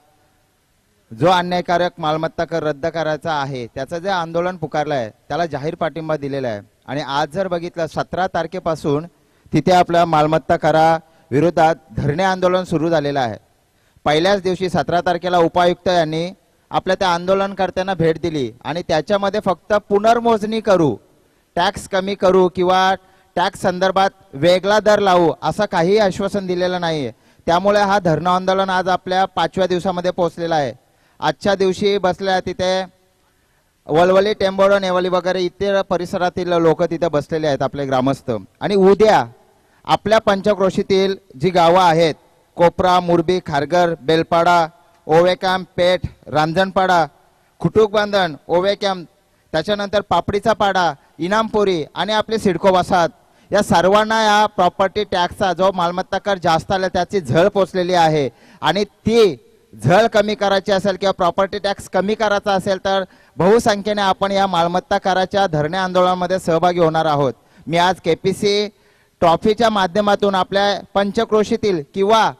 जो अन्यायकारक मालमत्ता कर रद्द करायचा आहे त्याचं जे आंदोलन पुकारलं आहे त्याला जाहीर पाठिंबा दिलेला आहे। आणि आज जर बघितलं 17 तारखेपासून तिथे आपल्या मालमत्ता करा विरोधात धरणे आंदोलन सुरू झालेलं आहे। पहिल्याच दिवशी 17 तारखेला उपायुक्त यांनी आपल्या त्या आंदोलनकर्त्यांना भेट दिली आणि त्याच्यामध्ये फक्त पुनर्मोजणी करू, टॅक्स कमी करू किंवा टॅक्स संदर्भात वेगळा दर लावू असं काही आश्वासन दिलेलं नाही। त्यामुळे हा धरणं आंदोलन आज आपल्या 5व्या दिवसामध्ये पोहोचलेला आहे। आजच्या दिवशी बसल्या तिथे वलवली टेंबोड नेवली वगैरे इतर परिसरातील लोक तिथे बसलेले आहेत आपले ग्रामस्थ। आणि उद्या आपल्या पंचक्रोशीतील जी गावं आहेत कोपरा, मुरबी, खारघर, बेलपाडा, ओवेकॅम्प, पेठ, रांजणपाडा, खुटूक बांधण, ओवेकॅम्प, त्याच्यानंतर पापडीचा पाडा, इनामपुरी आणि आपले सिडको वसाहत या सर्वांना या प्रॉपर्टी टॅक्सचा जो मालमत्ता कर जास्त आला त्याची झळ पोचलेली आहे। आणि ती झळ कमी करायची असेल किंवा प्रॉपर्टी टॅक्स कमी करायचा असेल तर बहुसंख्येने आपण या मालमत्ता कराच्या धरणे आंदोलनामध्ये सहभागी होणार आहोत। मी आज केपीसी ट्रॉफीच्या माध्यमातून आपल्या पंचक्रोशीतील किंवा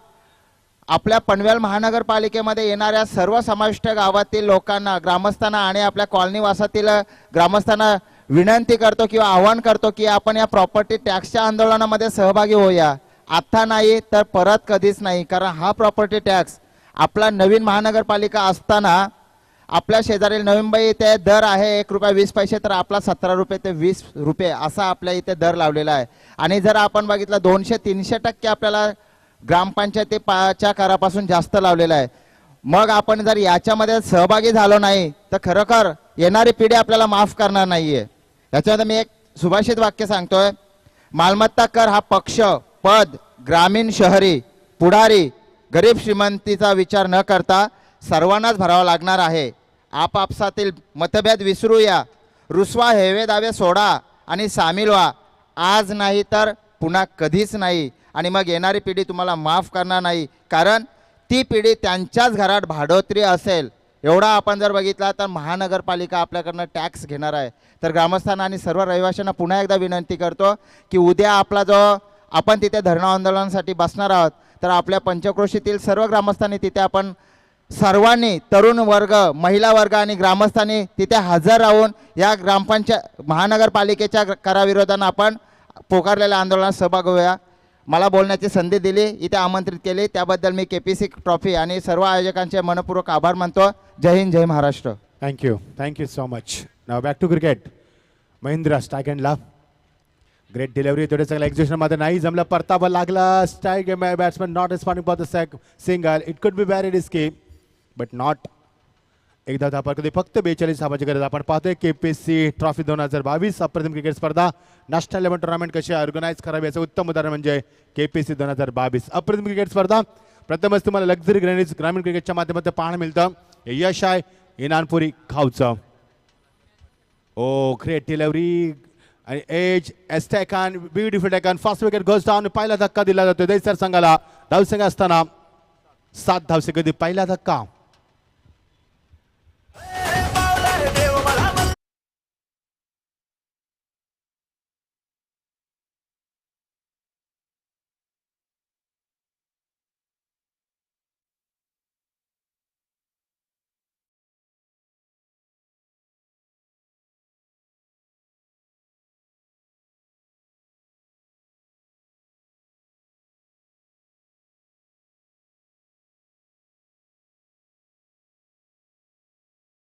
आपल्या पनवेल महानगरपालिकेमध्ये येणाऱ्या सर्व समाविष्ट गावातील लोकांना, ग्रामस्थांना आणि आपल्या कॉलनीवासातील ग्रामस्थांना विनंती करतो किंवा आवाहन करतो की आपण या प्रॉपर्टी टॅक्सच्या आंदोलनामध्ये सहभागी होऊया। आता नाही तर परत कधीच नाही। कारण हा प्रॉपर्टी टॅक्स आपला नवीन महानगरपालिका असताना आपल्या शेजारील नवी मुंबई इथे दर आहे 1 रुपया 20 पैसे तर आपला 17 रुपये ते 20 रुपये असा आपल्या इथे दर लावलेला आहे। आणि जर आपण बघितलं 200-300% आपल्याला ग्रामपंचायतीच्या करापासून जास्त लावलेला आहे। मग आपण जर याच्यामध्ये सहभागी झालो नाही तर खरोखर येणारी पिढी आपल्याला माफ करणार नाहीये। याच्यामध्ये मी एक सुभाषित वाक्य सांगतोय, मालमत्ता कर हा पक्ष, पद, ग्रामीण, शहरी, पुढारी, गरीब श्रीमंतीचा विचार न करता सर्वांनाच भरावा लागणार आहे। आपापसातील मतभेद विसरूया, रुसवा हेवे दावे सोडा आणि सामील व्हा. आज नाही तर पुन्हा कधीच नाही. आणि मग येणारी पिढी तुम्हाला माफ करणार नाही, कारण ती पिढी त्यांच्याच घरात भाडोत्री असेल. एवढा आपण जर बघितला तर महानगरपालिका आपल्याकडनं टॅक्स घेणार आहे. तर ग्रामस्थांना आणि सर्व रहिवाशांना पुन्हा एकदा विनंती करतो की उद्या आपला जो आपण तिथे धरणं आंदोलनासाठी बसणार आहोत, तर आपल्या पंचक्रोशीतील सर्व ग्रामस्थांनी तिथे आपण सर्वांनी, तरुण वर्ग, महिला वर्ग आणि ग्रामस्थांनी तिथे हजर राहून या ग्रामपंचायत महानगरपालिकेच्या कराविरोधानं आपण पोकारलेल्या आंदोलनात सहभाग होऊया. मला बोलण्याची संधी दिली, इथे आमंत्रित केली, त्याबद्दल मी KPC ट्रॉफी आणि सर्व आयोजकांचे मनपूर्वक आभार मानतो. जय हिंद, जय Maharashtra. Thank you so much. Now back to cricket. Mahindra strike and love. Great delivery. थोडे चांगलं एक्झिक्युशन मध्ये नाही जमलं. परतावा लागला. Strike batsman not responding for the single. It could be very risky, but not. एकदा धापा कधी फक्त 42 धावांची गरज आपण पाहतोय. KPC ट्रॉफी 2022 अप्रतिम क्रिकेट स्पर्धा नॅशनल लेव्हल टुर्नामेंट कशी ऑर्गनाईज करावी याचं उत्तम उदाहरण म्हणजे KPC 2022 अप्रतिम क्रिकेट स्पर्धा. प्रथमच तुम्हाला लक्झरी ग्रॅनीज ग्रामीण क्रिकेटच्या माध्यमातून पाहायला मिळतं. हे यश आहे इनानपुरी गावचं. ओ ग्रेट डिलिव्हरी आणि edge is taken beautiful taken. Fast wicket goes down. पहिला धक्का दिला जातो दैसर संघाला. धावसंख्या असताना 7 धावसे कधी पहिला धक्का.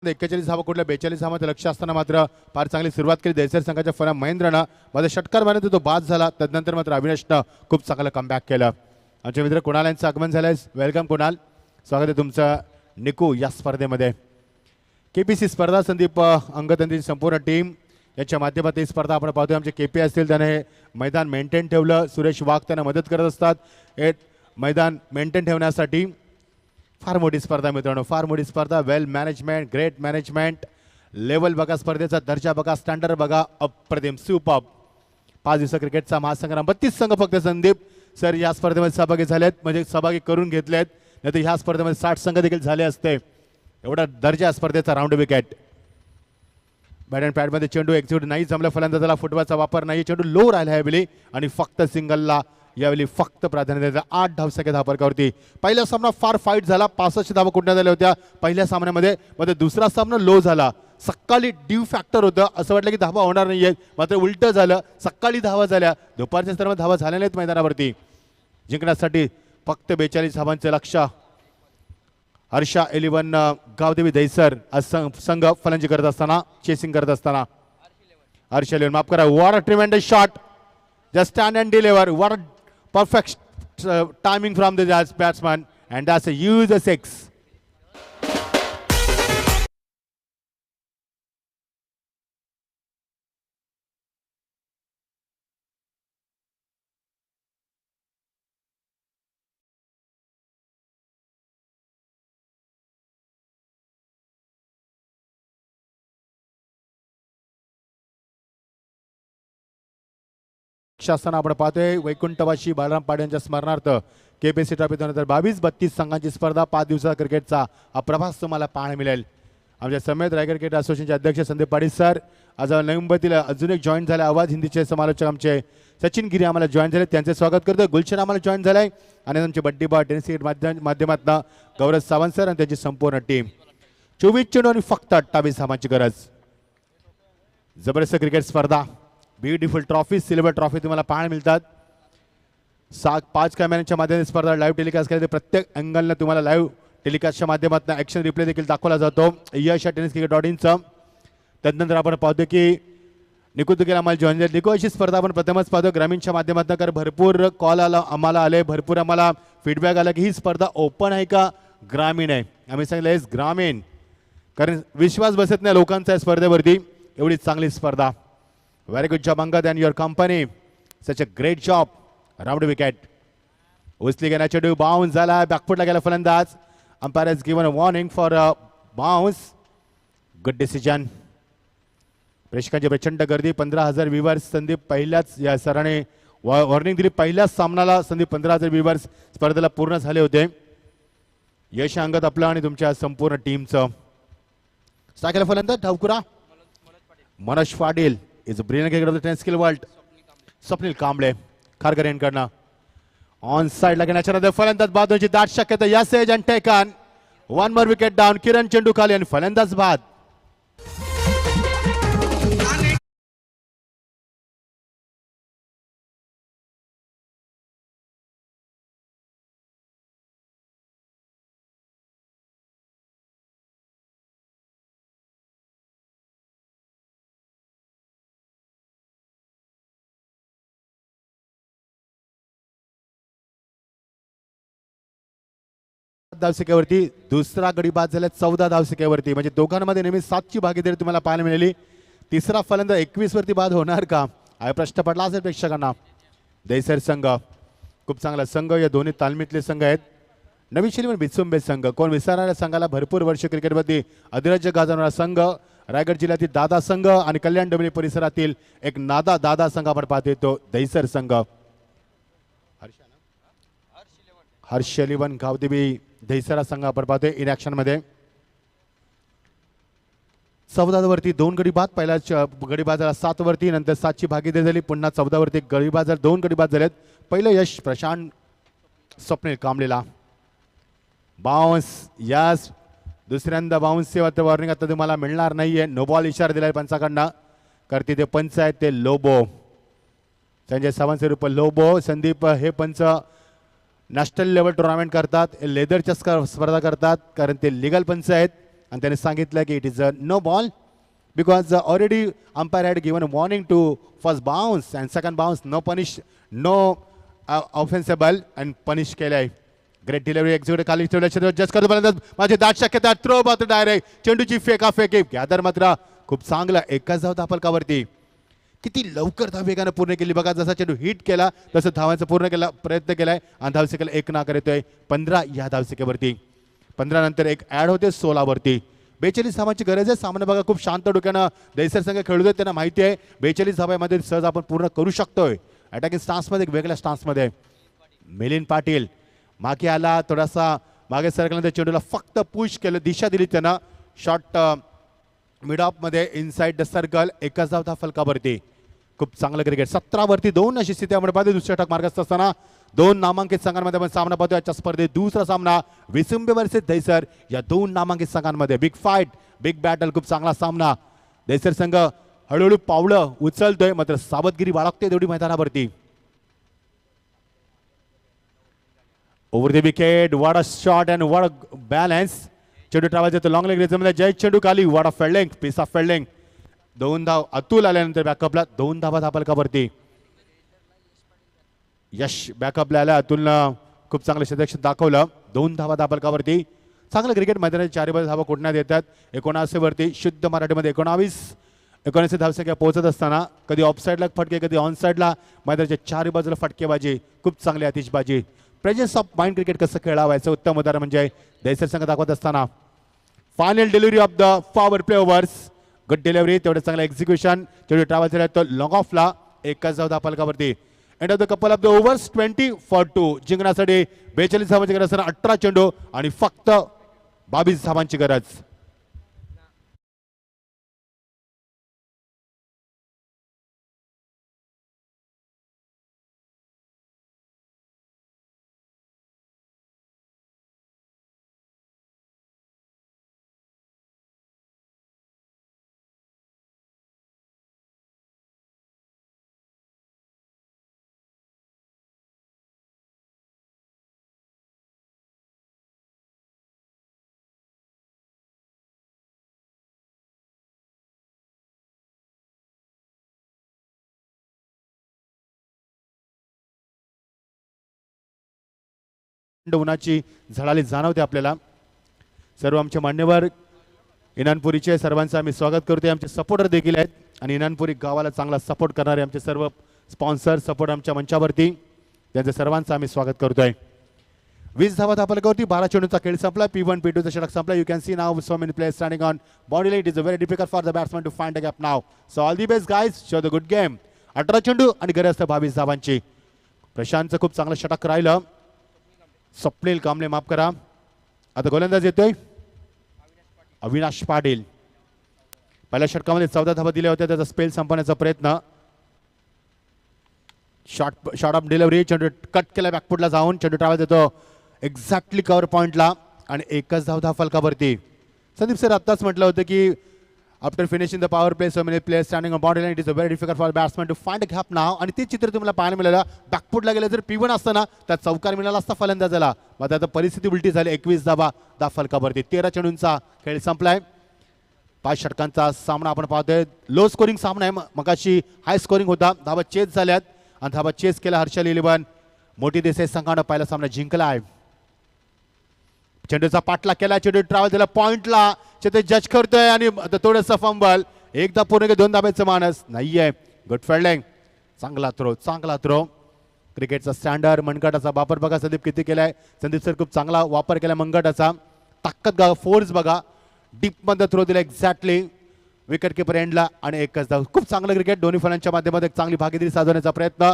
एक्केचाळीस धावा कुठल्या 42 धावांचं लक्ष असताना मात्र फार चांगली सुरुवात केली दैसर संघाच्या फलंदाज महेंद्रनं. मध्ये षटकार मारत तो बाद झाला. तदनंतर मात्र अविनाशनं खूप चांगलं कमबॅक केलं. आमचे मित्र कुणाल यांचं आगमन झालंय. वेलकम कुणाल, स्वागत आहे तुमचं निकू या स्पर्धेमध्ये. KPC स्पर्धा संदीप अंगतंतीची संपूर्ण टीम यांच्या माध्यमातून ही स्पर्धा आपण पाहतोय. आमचे KP असतील त्याने हे मैदान मेंटेन ठेवलं. सुरेश वाघ त्यांना मदत करत असतात हे मैदान मेंटेन ठेवण्यासाठी. फार मोठी स्पर्धा मित्रांनो, फार मोठी स्पर्धा. वेल मॅनेजमेंट, ग्रेट मॅनेजमेंट, लेवल बघा, स्पर्धेचा दर्जा बघा, स्टँडर्ड बघा, अप्रतिम, सुपर. 5 दिवसा क्रिकेटचा महासंग्राम. 32 संघ फक्त संदीप सर या स्पर्धेमध्ये सहभागी झालेत, म्हणजे सहभागी करून घेतलेत. नाही तर ह्या स्पर्धेमध्ये 60 संघ देखील झाले असते. एवढा दर्जा स्पर्धेचा. Round wicket. बॅट अँड पॅडमध्ये चेंडू एक्झिक्यूट नाही जमला फलंदाजाला. फुटबॉलचा वापर नाही. चेंडू लो राहिला यावेळी आणि फक्त सिंगलला यावेळी फक्त प्राधान्य द्यायचं. 8 धावसंख्या धापरकावरती. पहिला सामना फार फाईट झाला. 65 धावा कुठल्या झाल्या होत्या पहिल्या सामन्यामध्ये. मध्ये दुसरा सामना लो झाला. सकाळी ड्यू फॅक्टर होतं, असं वाटलं की धावा होणार नाहीये, मात्र उलटं झालं. सकाळी धावा झाल्या, दुपारच्या दरम्यान धावा झाल्या नाहीत मैदानावरती. जिंकण्यासाठी फक्त 42 धावांचं लक्ष. हर्षा 11 गावदेवी दैसर संघ फलंदाजी करत असताना, चेसिंग करत असताना. हर्षा 11 माफ करा. What a tremendous shot. Just stand and deliver. What a perfect timing from the batsman, and that's a huge 6. शासना आपण पाहतोय वैकुंठवासी बाळराम पाडे यांच्या स्मरणार्थ KPC ट्रॉफी 2022 32 संघांची स्पर्धा 5 दिवसाचा क्रिकेटचा हा प्रवास तुम्हाला पाहायला मिळेल. आमच्या समेत रायगड क्रिकेट असोसिएशनचे अध्यक्ष संदीप पाटील सर आज नवी मुंबईतील अजून एक जॉईन झाले. आवाज हिंदीचे समालोचक आमचे सचिन गिरी आम्हाला जॉईन झाले, त्यांचे स्वागत करतोय. गुलशन आम्हाला जॉईन झालाय आणि आमचे बड्डी बॉय टेनिस क्रिकेट माध्यमातून गौरव सावंत सर आणि त्यांची संपूर्ण टीम. 24 चेंडू आणि फक्त 28 धावांची गरज. जबरदस्त क्रिकेट स्पर्धा. ब्युटिफुल ट्रॉफी, सिल्वर ट्रॉफी तुम्हाला पाहायला मिळतात. 5 कॅमेऱ्यांच्या माध्यमातून स्पर्धा लाईव्ह टेलिकास्ट केली. प्रत्येक अँगलनं तुम्हाला लाईव्ह टेलिकास्टच्या माध्यमातून ॲक्शन रिप्ले देखील दाखवला जातो. यश टेनिस क्रिकेट .inचं. त्यानंतर आपण पाहतो की निकू देखील आम्हाला जॉईन झाले. निकू अशी स्पर्धा आपण प्रथमच पाहतो ग्रामीणच्या माध्यमातून, कारण भरपूर कॉल आम्हाला आले, भरपूर आम्हाला फीडबॅक आला की ही स्पर्धा ओपन आहे का ग्रामीण आहे. आम्ही सांगितलं येस ग्रामीण, कारण विश्वास बसत नाही लोकांचा स्पर्धेवरती. एवढी चांगली स्पर्धा. Very good job Angad and your company. Such a great job. Round wicket. उचली गेला चेंडू, बाउन्स झाला, बॅकफुटला गेला फलंदाज. Umpire has given a warning for bounce. Good decision. प्रेक्षकांची प्रचंड गर्दी, 15,000 व्ह्युअर्स. संदीप पहिल्याच या सराने वॉर्निंग दिली, पहिल्याच सामनाला संदीप 15,000 व्ह्युअर्स स्पर्धेला पूर्ण झाले होते. यश अंगत आपलं आणि तुमच्या संपूर्ण टीमचं. स्ट्रायकला फलंदाज ठावकुरा Manoj Patil is a brilliant cricketer of the 10 skill world. Swapnil Kamble Kharkar यांकडनं ऑन साइडला घेण्याच्या फलंदाज बाद होण्याची दाट शक्यता. या edge and taken. One more wicket down. Kiran चेंडू खाली आणि फलंदाज बाद. धावसंख्येवरती दुसरा गडी बाद झाला 14 धावसंख्येवरती. म्हणजे दोघांमध्ये नेहमी 7ची भागीदारी तुम्हाला पाहायला मिळाली. तिसरा फलंदाज 21 वरती बाद होणार का हा प्रश्न पडला असेल प्रेक्षकांना. दैसर संघ खूप चांगला संघ, या दोन्ही तालमीतले संघ आहेत. नवी शिलीवन बिचुंबे संघ कोण विसरणाऱ्या संघाला भरपूर वर्ष क्रिकेटमध्ये अधिराज्य गाजवणारा संघ. रायगड जिल्ह्यातील दादा संघ आणि कल्याण डोंबिवली परिसरातील एक दादा संघ आपण पाहतो येतो दैसर संघ. हर्षलिवन गावदेवी दैसरा संघ आपण पाहतोय इन ऍक्शन मध्ये. 14 वरती 2 गडी बाद. पहिला गडी बाद झाला 7 वरती, नंतर 7ची भागीदारी झाली. पुन्हा 14 वरती गडी बाद झाला, 2 गडी बाद झालेत. पहिलं यश प्रशांत स्वप्नील कांबळेला. बाउन्स यास दुसऱ्यांदा बाउन्स सेवा वॉर्निंग आता तुम्हाला मिळणार नाहीये. नो बॉल इशारा दिलाय पंचाकडनं. करते ते पंच आहेत ते लोबो संजय सावंत स्वरूप लोबो. संदीप हे पंच नॅशनल लेवल टुर्नामेंट करतात, लेदरच्या स्पर्धा करतात, कारण ते लिगल पंच आहेत. आणि त्यांनी सांगितलं की it is a no ball because already umpire had given a warning to first bounce and second bounce. No punish, no offensive and punish केलंय. ग्रेट डिलिव्हरी एक्झिक्युटिव्ह खाली ठेवल्या जस्ट करतो पर्यंत माझी दाट शक्यता. थ्रो मात्र डायरेक्ट चेंडूची फेकाफेकी. गॅदर मात्र खूप चांगला एकाच धाव धापलकावरती. किती लवकर धाव वेगानं पूर्ण केली बघा. जसा चेंडू हिट केला तसं धावांचा पूर्ण केला प्रयत्न केलाय आणि धावसंख्येला 1 नाकार येतोय. 15 या धावसंख्येवरती. 15 नंतर एक ऍड होते 16 वरती. 42 धावांची गरज आहे. सामना बघा खूप शांत डोक्यानं दैसर संघ खेळतोय. त्यांना माहिती आहे 42 धावांमध्ये सहज आपण पूर्ण करू शकतोय. अटॅकिंग स्टान्समध्ये एक वेगळ्या स्टान्समध्ये. मिलिंद पाटील मागे आला, थोडासा मागे सरकल्यानंतर चेंडूला फक्त पुश केलं, दिशा दिली त्यानं. शॉर्ट मिड ऑफ मध्ये इनसाइड द सर्कल. एकच धाव था फलकावरती. खूप चांगलं क्रिकेट. 17 वरती 2 अशी स्थिती आपण पाहतो. दुसऱ्या षटक मार्गात असताना 2 नामांकित संघांमध्ये आपण सामना पाहतो आजच्या स्पर्धेत. दुसरा सामना विसुंबे वर्सेस दैसर या 2 नामांकित संघांमध्ये. बिग फाईट, बिग बॅटल, खूप चांगला सामना. दैसर संघ हळूहळू पावलं उचलतोय, मात्र सावधगिरी बाळगते तेवढी मैदानावरती. Over the wicket, what a shot and what a balance. चेंडू ट्रॅव्हल येतो लॉंग लेग रिझममध्ये. जय चेंडू खाली. What a fielding, piece of fielding. 2 धाव अतुल आल्यानंतर बॅकअपला 2 धावा धापलकावरती. यश बॅकअपला आला. अतुलनं खूप चांगलं क्षेत्ररक्षण दाखवलं. 2 धावा धापलकावरती. चांगलं क्रिकेट मैदानाच्या 4 बाजू धावा कुठण्यात येतात. 79 वरती शुद्ध मराठीमध्ये 19 धावसंख्या पोहोचत असताना कधी ऑफ साईडला फटके, कधी ऑन साईडला मैदानाच्या 4 बाजूला फटकेबाजी. खूप चांगली आतिषबाजी. प्रेझेन्स ऑफ माइंड क्रिकेट कसं खेळावं याचं उत्तम उदाहरण म्हणजे दैसर संघ दाखवत असताना. Final delivery of the power play overs. Good delivery, तेवढं चांगलं एक्झिक्युशन. तेवढे ट्रॅव्हल झाला तो लॉंग ऑफला. एकच धाव धापलकावरती. End of the couple of the overs 20-2. जिंकण्यासाठी 42 धावांची गरज असताना 18 चेंडू आणि फक्त 22 धावांची गरज. उन्हाची झळाली जाणवते आपल्याला. सर्व आमचे मान्यवर इनानपुरीचे सर्वांचं आम्ही स्वागत करतोय. आमचे सपोर्टर देखील आहेत आणि इनानपुरी गावाला चांगला सपोर्ट करणारे आमचे सर्व स्पॉन्सर सपोर्ट आमच्या मंचावरती, त्यांचं सर्वांचं आम्ही स्वागत करतोय. 20 धावा धापलकावरती 12 चेंडूचा खेळ संपला. P1 P2 चा षटक संपला. You can see now so many players standing on body line. It is very difficult for the batsman to find a gap now. So all the best guys, show the good game. 18 चेंडू आणि गरज 22 धावांची. प्रशांतचं खूप चांगलं षटक राहिलं. स्वप्नील कांबळे माफ करा. आता गोलंदाज येतोय अविनाश पाटील. पहिल्या षटकामध्ये 14 धावा दिल्या होत्या. त्याचा स्पेल संपवण्याचा प्रयत्न. Short of delivery. चेंडू कट केला बॅकफुटला जाऊन. चेंडू ट्रॅव्हल देतो एक्झॅक्टली कव्हर पॉईंटला आणि एकच धाव फलकावरती. संदीप सर आत्ताच म्हटलं होतं की after finishing the power play so many players standing on body line. It is a very difficult for batsman to find a gap now. आणि ते चित्र तुम्हाला पाहायला मिळालं. बॅकफुटला गेलं जर P1 असताना त्यात चौकार मिळाला असता फलंदाजाला. मग आता परिस्थिती उलटी झाली. 21 धावा फलकावरती. 13 चेंडूंचा खेळ संपलाय. 5 षटकांचा सामना आपण पाहतोय. लो स्कोरिंग सामना आहे. मगाशी हाय स्कोरिंग होता. धावा चेस झाल्यात आणि धावा चेस केला हर्षल इलेव्हन. मोठी देसाई संघानं पहिला सामना जिंकला आहे. चेंडूचा पाठला केला. चेंडू ट्रॅव्हल दिला पॉइंटला. चेंडू जज करतोय आणि थोडंसं फंबल. एकदा पूर्ण 2 धाब्याचं मानस नाहीये. Good fielding. चांगला थ्रो. क्रिकेटचा स्टँडर्ड. मनगटाचा वापर बघा संदीप किती केलाय. संदीप सर खूप चांगला वापर केला मनगटाचा. ताकद बघा, फोर्स बघा. डीप मध्ये थ्रो दिला एक्झॅक्टली विकेट किपर एंडला आणि एकच धाव. खूप चांगलं क्रिकेट. दोन्ही फलंदाजांच्या माध्यमातून एक चांगली भागीदारी साधवण्याचा प्रयत्न.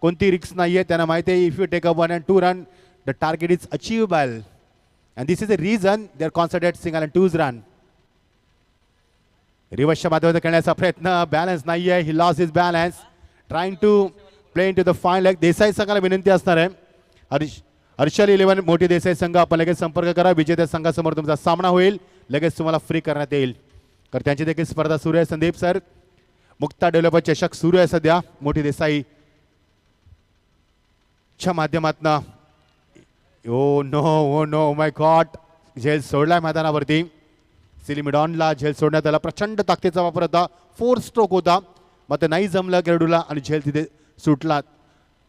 कोणती रिस्क नाहीये. त्यांना माहिती आहे if you take a 1 and 2 run the target is achievable. And this is the reason they are considered single and 2's run. रिवर्सच्या माध्यमातून खेळण्याचा प्रयत्न. बॅलन्स नाहीये. He loses balance. Trying to play into the fine leg. Desai संघाला विनंती असणार आहे. Harshal eleven मोठी देसाई संघ आपण लगेच संपर्क करा. विजेत्या संघासमोर तुमचा सामना होईल. लगेच तुम्हाला फ्री करण्यात येईल. तर त्यांची देखील स्पर्धा सुरू आहे. संदीप सर मुक्ता डेव्हलपर चषक सुरू आहे सध्या. मोठी देसाई च्या माध्यमातून. ओ नो माय गॉड. झेल सोडलाय मैदानावरती. सिलिमिडॉनला झेल सोडण्यात आला. प्रचंड ताकदीचा वापर होता. 4 स्ट्रोक होता. मग ते नाही जमलं गेरडूला आणि झेल तिथे सुटला.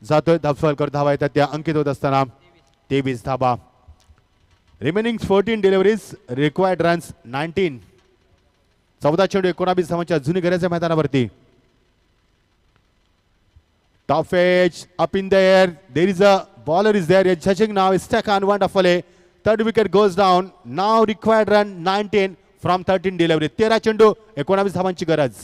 जातोय धावफलकावर. धावा येतात त्या अंकित होत असताना 23 धावा. Remaining 14 deliveries. Required runs 19. 14 चेंडू 19 धावांच्या अजूनही गरज आहे मैदानावरती. Top edge, up in the air. There is a bowler is there. Judging now is stuck on wonderfully. Third wicket goes down. Now required run 19 from 13 delivery. 13 चेंडू 19 धावांची गरज.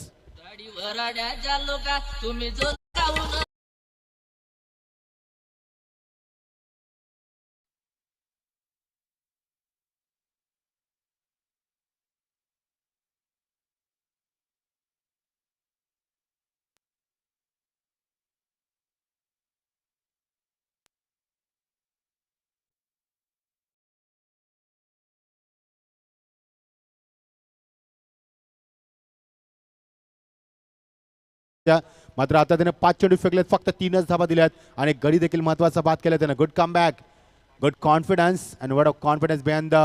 मात्र आता त्याने 5 चेंडू फेकलेत. फक्त 3च धावा दिल्यात आणि गडी देखील महत्वाचा बाद केला त्याने. Good comeback. Good confidence and word of confidence behind the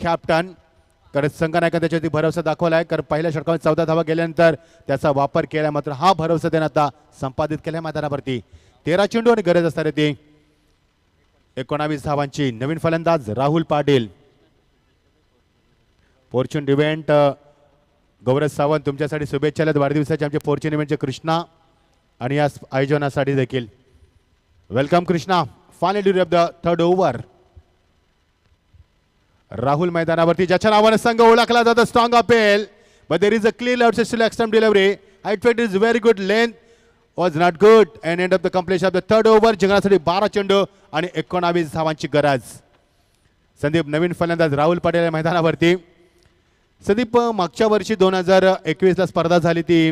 captain. कारण संघनायकाने त्याच्यावरती भरोसा दाखवलाय. कारण पहिल्या षटकामध्ये 14 धावा गेल्यानंतर त्याचा वापर केला. मात्र हा भरोसा त्याने आता संपादित केला मैदानावरती. 13 चेंडू आणि गरज असणार ती 19 धावांची. नवीन फलंदाज राहुल पाटील. फॉर्च्यून इव्हेंट गौरव सावंत तुमच्यासाठी शुभेच्छा आहेत वाढदिवसाच्या. आमचे फॉर्च्यून इव्हेंटचे कृष्णा आणि या आयोजनासाठी देखील welcome Krishna. Final delivery of the third over. Rahul मैदानावरती ज्याच्या नावाने संघ ओळखला जातो. Strong appeal but there is a clear out still extreme delivery. Height fate is very good. Length was not good and end of the completion of the third over. जिंकण्यासाठी 12 चेंडू आणि 19 धावांची गरज. संदीप नवीन फलंदाज राहुल पाटील या मैदानावरती. संदीप मागच्या वर्षी 2021ला स्पर्धा झाली ती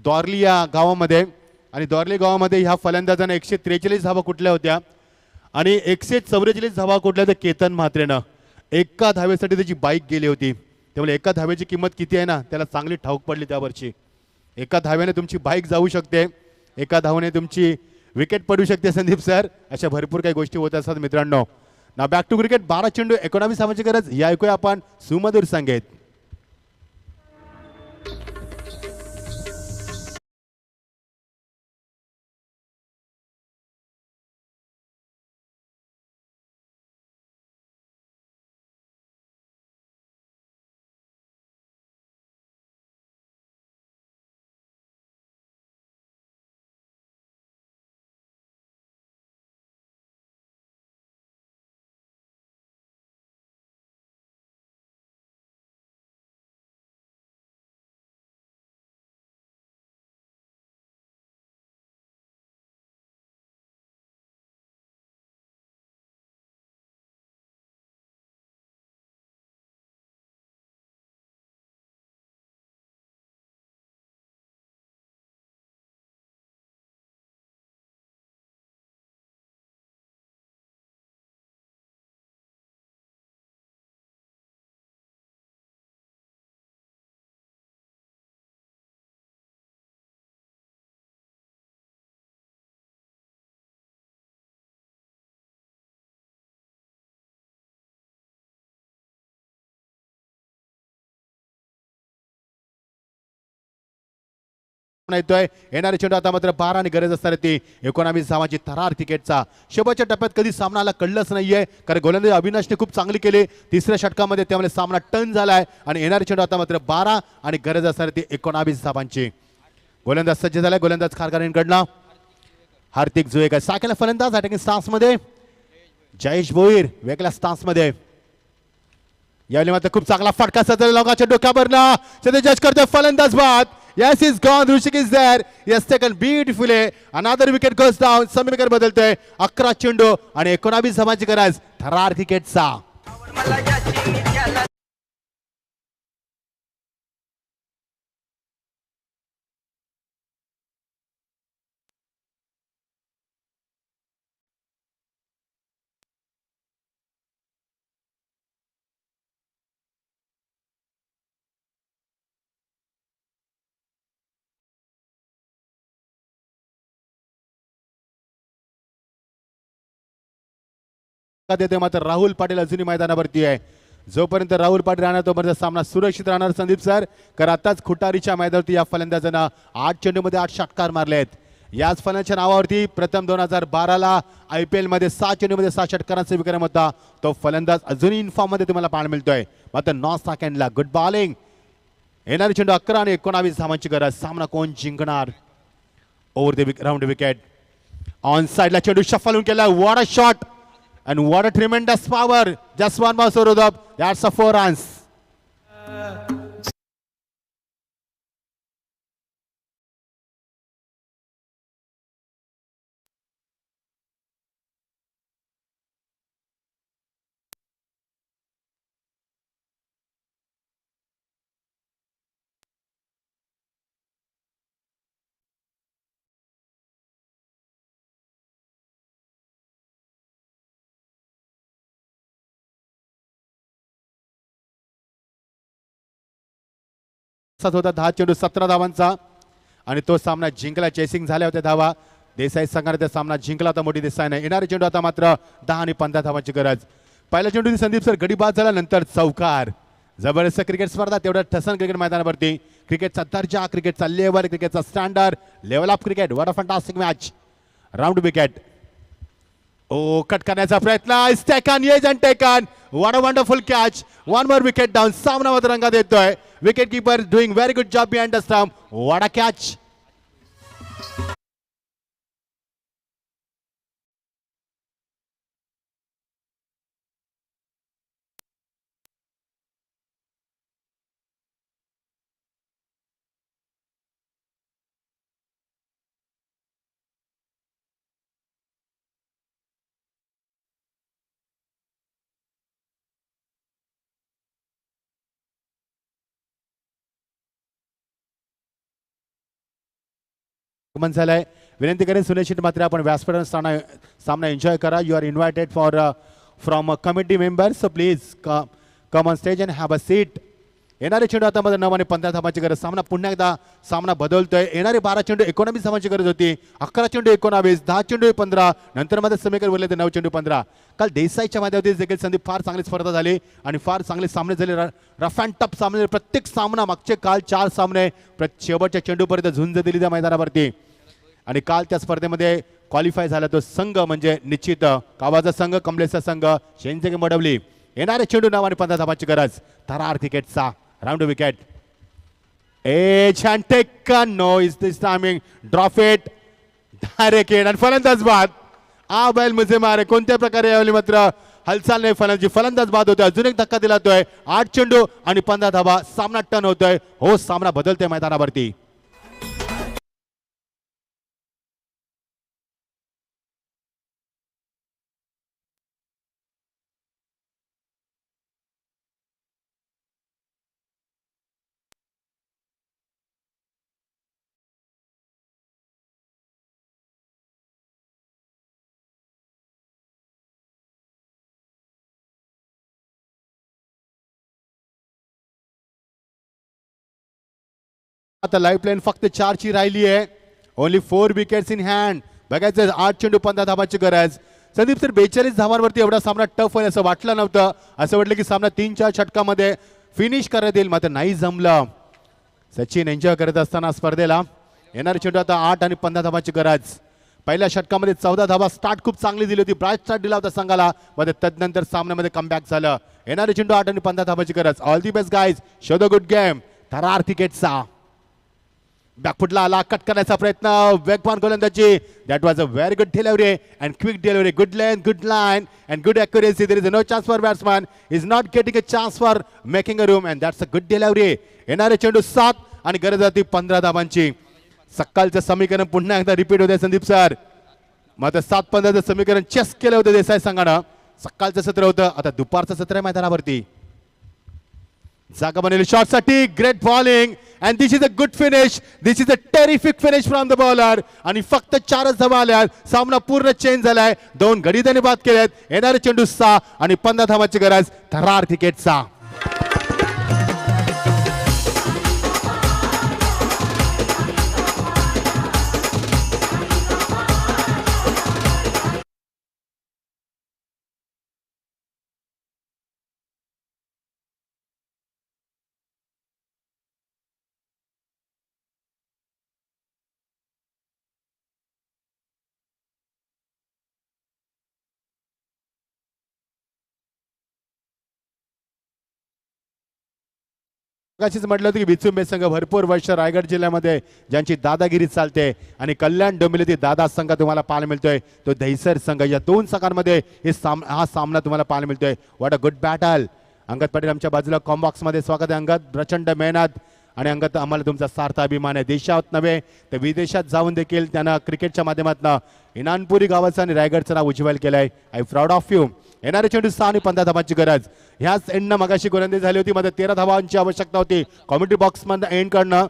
दौरली या गावामध्ये आणि दौरली गावामध्ये ह्या फलंदाजांना 143 धावा कुठल्या होत्या आणि 144 धावा कुठल्या तर केतन म्हात्रेनं. एका धावेसाठी त्याची बाईक गेली होती. त्यामुळे एका धावेची किंमत किती आहे ना त्याला चांगली ठाऊक पडली त्या वर्षी. एका धाव्याने तुमची बाईक जाऊ शकते. एका धावेने तुमची विकेट पडू शकते संदीप सर. अशा भरपूर काही गोष्टी होत असतात मित्रांनो. ना बॅक टू क्रिकेट. 12 चेंडू 19 धावांची गरज. या ऐकूया आपण सुमधुर संगीत. येतोय. येणारे चेंडू आता मात्र 12 आणि गरज असणार ती 19 धावांची थरार क्रिकेटचा. शेवटच्या टप्प्यात कधी सामनाला कळलंच नाहीये, कारण गोलंदाजी अविनाशने खूप चांगली केली तिसऱ्या षटकामध्ये, त्यामुळे सामना टर्न झालाय आणि येणारे चेंडू आता मात्र 12 आणि गरज असणार ती 19 धावांची. गोलंदाज सज्ज झालाय. गोलंदाज खारकरांकडनं हार्दिक जुएकर सायकल फलंदाज अटॅकिंग स्टान्स मध्ये. जयेश भोईर वेगळ्या स्टान्स मध्ये. यावेळी मात्र खूप चांगला फटका सजला लोकांच्या डोक्यावरला. सध्या जज करतोय फलंदाज बाद. Yes, he's gone. Rushik is there. He has taken beautifully. Another wicket goes down. समीकरण बदलतोय. 11 चेंडू आणि 19 धावांची गरज थरार क्रिकेटचा. देते मात्र राहुल पाटील अजूनही मैदानावरती आहे. जोपर्यंत राहुल पाटील राहणार तोपर्यंत सामना सुरक्षित राहणार. संदीप सर, कारण आताच खुटारीच्या मैदानावरती या फलंदाजांना 8 चेंडूमध्ये 8 षटकार मारलेत. याच फलंदाजाच्या नावावरती प्रथम 2012ला IPL मध्ये 7 चेंडूमध्ये 7 षटकारांचा विक्रम होता. तो फलंदाज अजूनही इन्फॉर्म मध्ये तुम्हाला पाहायला मिळतोय. मात्र 9 सेकंडला गुड बॉलिंग. येणारे चेंडू 11 आणि 19 धावांची गरज. सामना कोण जिंकणार? Over the round wicket. On साइडला चेंडू शफल होऊन केला. What a shot and what a tremendous power. Just one more over up. That's a 4 runs. होता 10 चेंडू 17 धावांचा आणि तो सामना जिंकला. चेसिंग झाल्या होत्या धावा. देसाई संघाने त्या सामना जिंकला होता मोठी देसाईने. येणारे चेंडू आता मात्र 10 आणि 15 धावांची गरज. पहिल्या चेंडू संदीप सर गडी बाद झाला, नंतर चौकार. जबरदस्त क्रिकेट स्पर्धा, तेवढ्या ठसन क्रिकेट मैदानावरती. क्रिकेटचा दर्जा, क्रिकेटचा लेवल, क्रिकेटचा standard, level of cricket. What a fantastic match. Round wicket. Oh cut करण्याचा प्रयत्न. Is taken, edge and taken. What a wonderful catch. One more wicket down. सामना मात्र रंगात येतोय. Wicket keeper doing very good job behind the stump. What a catch. आगमन झालंय. विनंती करेन सुनिश्चित मात्र आपण व्यासपीठावर सामना एन्जॉय करा. You are invited for from committee members, so please come on stage and have a seat. येणारे चेंडू आता मध्ये 9 आणि 15 धावांची गरज. सामना पुन्हा एकदा सामना बदलतोय. येणारे 12 चेंडू 19 धावांची गरज होती. 11 चेंडू 19, 10 चेंडू 15, नंतर मध्ये समीकरण बोलले ते 9 चेंडू 15. काल देसाईच्या मैदानावरती देखील संदीप फार चांगली स्पर्धा झाली आणि फार चांगले सामने झाले. रफ अँड टफ सामने. प्रत्येक सामना मागचे काल 4 सामने शेवटच्या चेंडूपर्यंत झुंज दिली त्या मैदानावरती. आणि काल त्या स्पर्धेमध्ये क्वालिफाय झाला तो संघ म्हणजे निश्चित कावाचा संघ, कमलेशचा संघ, शेंजगे मडवली. येणारे चेंडू 9 आणि 15 धावांची गरज. थरार क्रिकेटचा round wicket. Edge and taken. No is this timing. Drop it direct in आणि फलंदाज बाद. आ बैल मुझे मारे. कोणत्या प्रकारे यावेळी मात्र हालचाल नाही फलंदाजी. फलंदाज बाद होतोय. अजून एक धक्का दिला जातोय. 8 चेंडू आणि 15 धावा. सामना टर्न होतोय. हो सामना बदलतोय मैदानावरती. आता लाईफ लाईन फक्त 4 ची राहिली आहे. Only 4 wickets in hand. बघायचं 8 चेंडू 15 धावांची गरज. संदीप सर 42 धावांवरती एवढा सामना टफ होईल असं वाटलं नव्हतं. असं वाटलं की सामना 3-4 षटकामध्ये फिनिश करत येईल, मात्र नाही जमलं. सचिन एन्जॉय करत असताना स्पर्धेला येणारे चेंडू आता 8 आणि 15 धावांची गरज. पहिल्या षटकामध्ये 14 धावा स्टार्ट खूप चांगली दिली होती, ब्राईट स्टार्ट दिला होता संघाला, मध्ये तदनंतर सामन्यामध्ये कमबॅक झालं. येणारे चेंडू 8 आणि 15 धावांची गरज. All the best guys, show the good game. थरार क्रिकेटचा बॅकफुटला आला, कट करण्याचा प्रयत्न, वेगवान गोलंदाजी. That was a very good delivery and quick delivery. Good length, good line and good accuracy. There is no chance for batsman, is not getting a chance for making a room and that's a good delivery. येणारे चेंडू 7 आणि गरज होती 15 धावांची. सकाळचं समीकरण पुन्हा एकदा रिपीट होते संदीप सर. मात्र 7-15चं समीकरण चेस केलं होतं देसाई संघानं. सकाळचं सत्र होतं, आता दुपारचं सत्र आहे मैदानावरती. जागा बनवली शॉटसाठी. Great bowling and this is a good finish. This is a terrific finish from the bowler. आणि फक्त 4च धावा आल्या, सामना पूर्ण चेंज झालाय. 2 गडी त्याने बाद केलेत. येणारे चेंडू 6 आणि 15 धावांची गरज थरार क्रिकेटचा. मगाशीच म्हटलं होतं की विचुंबे संघ भरपूर वर्ष रायगड जिल्ह्यामध्ये ज्यांची दादागिरी चालते आणि कल्याण डोंबिवली दादा संघ तुम्हाला पाहायला मिळतोय, तो दहिसर संघ. या 2 संघांमध्ये हा सामना तुम्हाला पाहायला मिळतोय. What a good battle. Angad Patil आमच्या बाजूला कॉम्बॉक्स मध्ये स्वागत आहे. अंगद, प्रचंड मेहनत आणि अंगद आम्हाला तुमचा सार्थ अभिमान आहे. देशात नव्हे तर विदेशात जाऊन देखील त्यानं क्रिकेटच्या माध्यमातून इनानपुरी गावाचं आणि रायगडचं नाव उज्ज्वल केलंय. I proud of you. येणारे चेंडू 6 आणि 15 धावांची गरज. ह्याच एंडनं मगाशी गोलंदाजी झाली होती, मध्ये 13 धावांची आवश्यकता होती. कॉमेंट्री बॉक्स मध्ये एंड करणं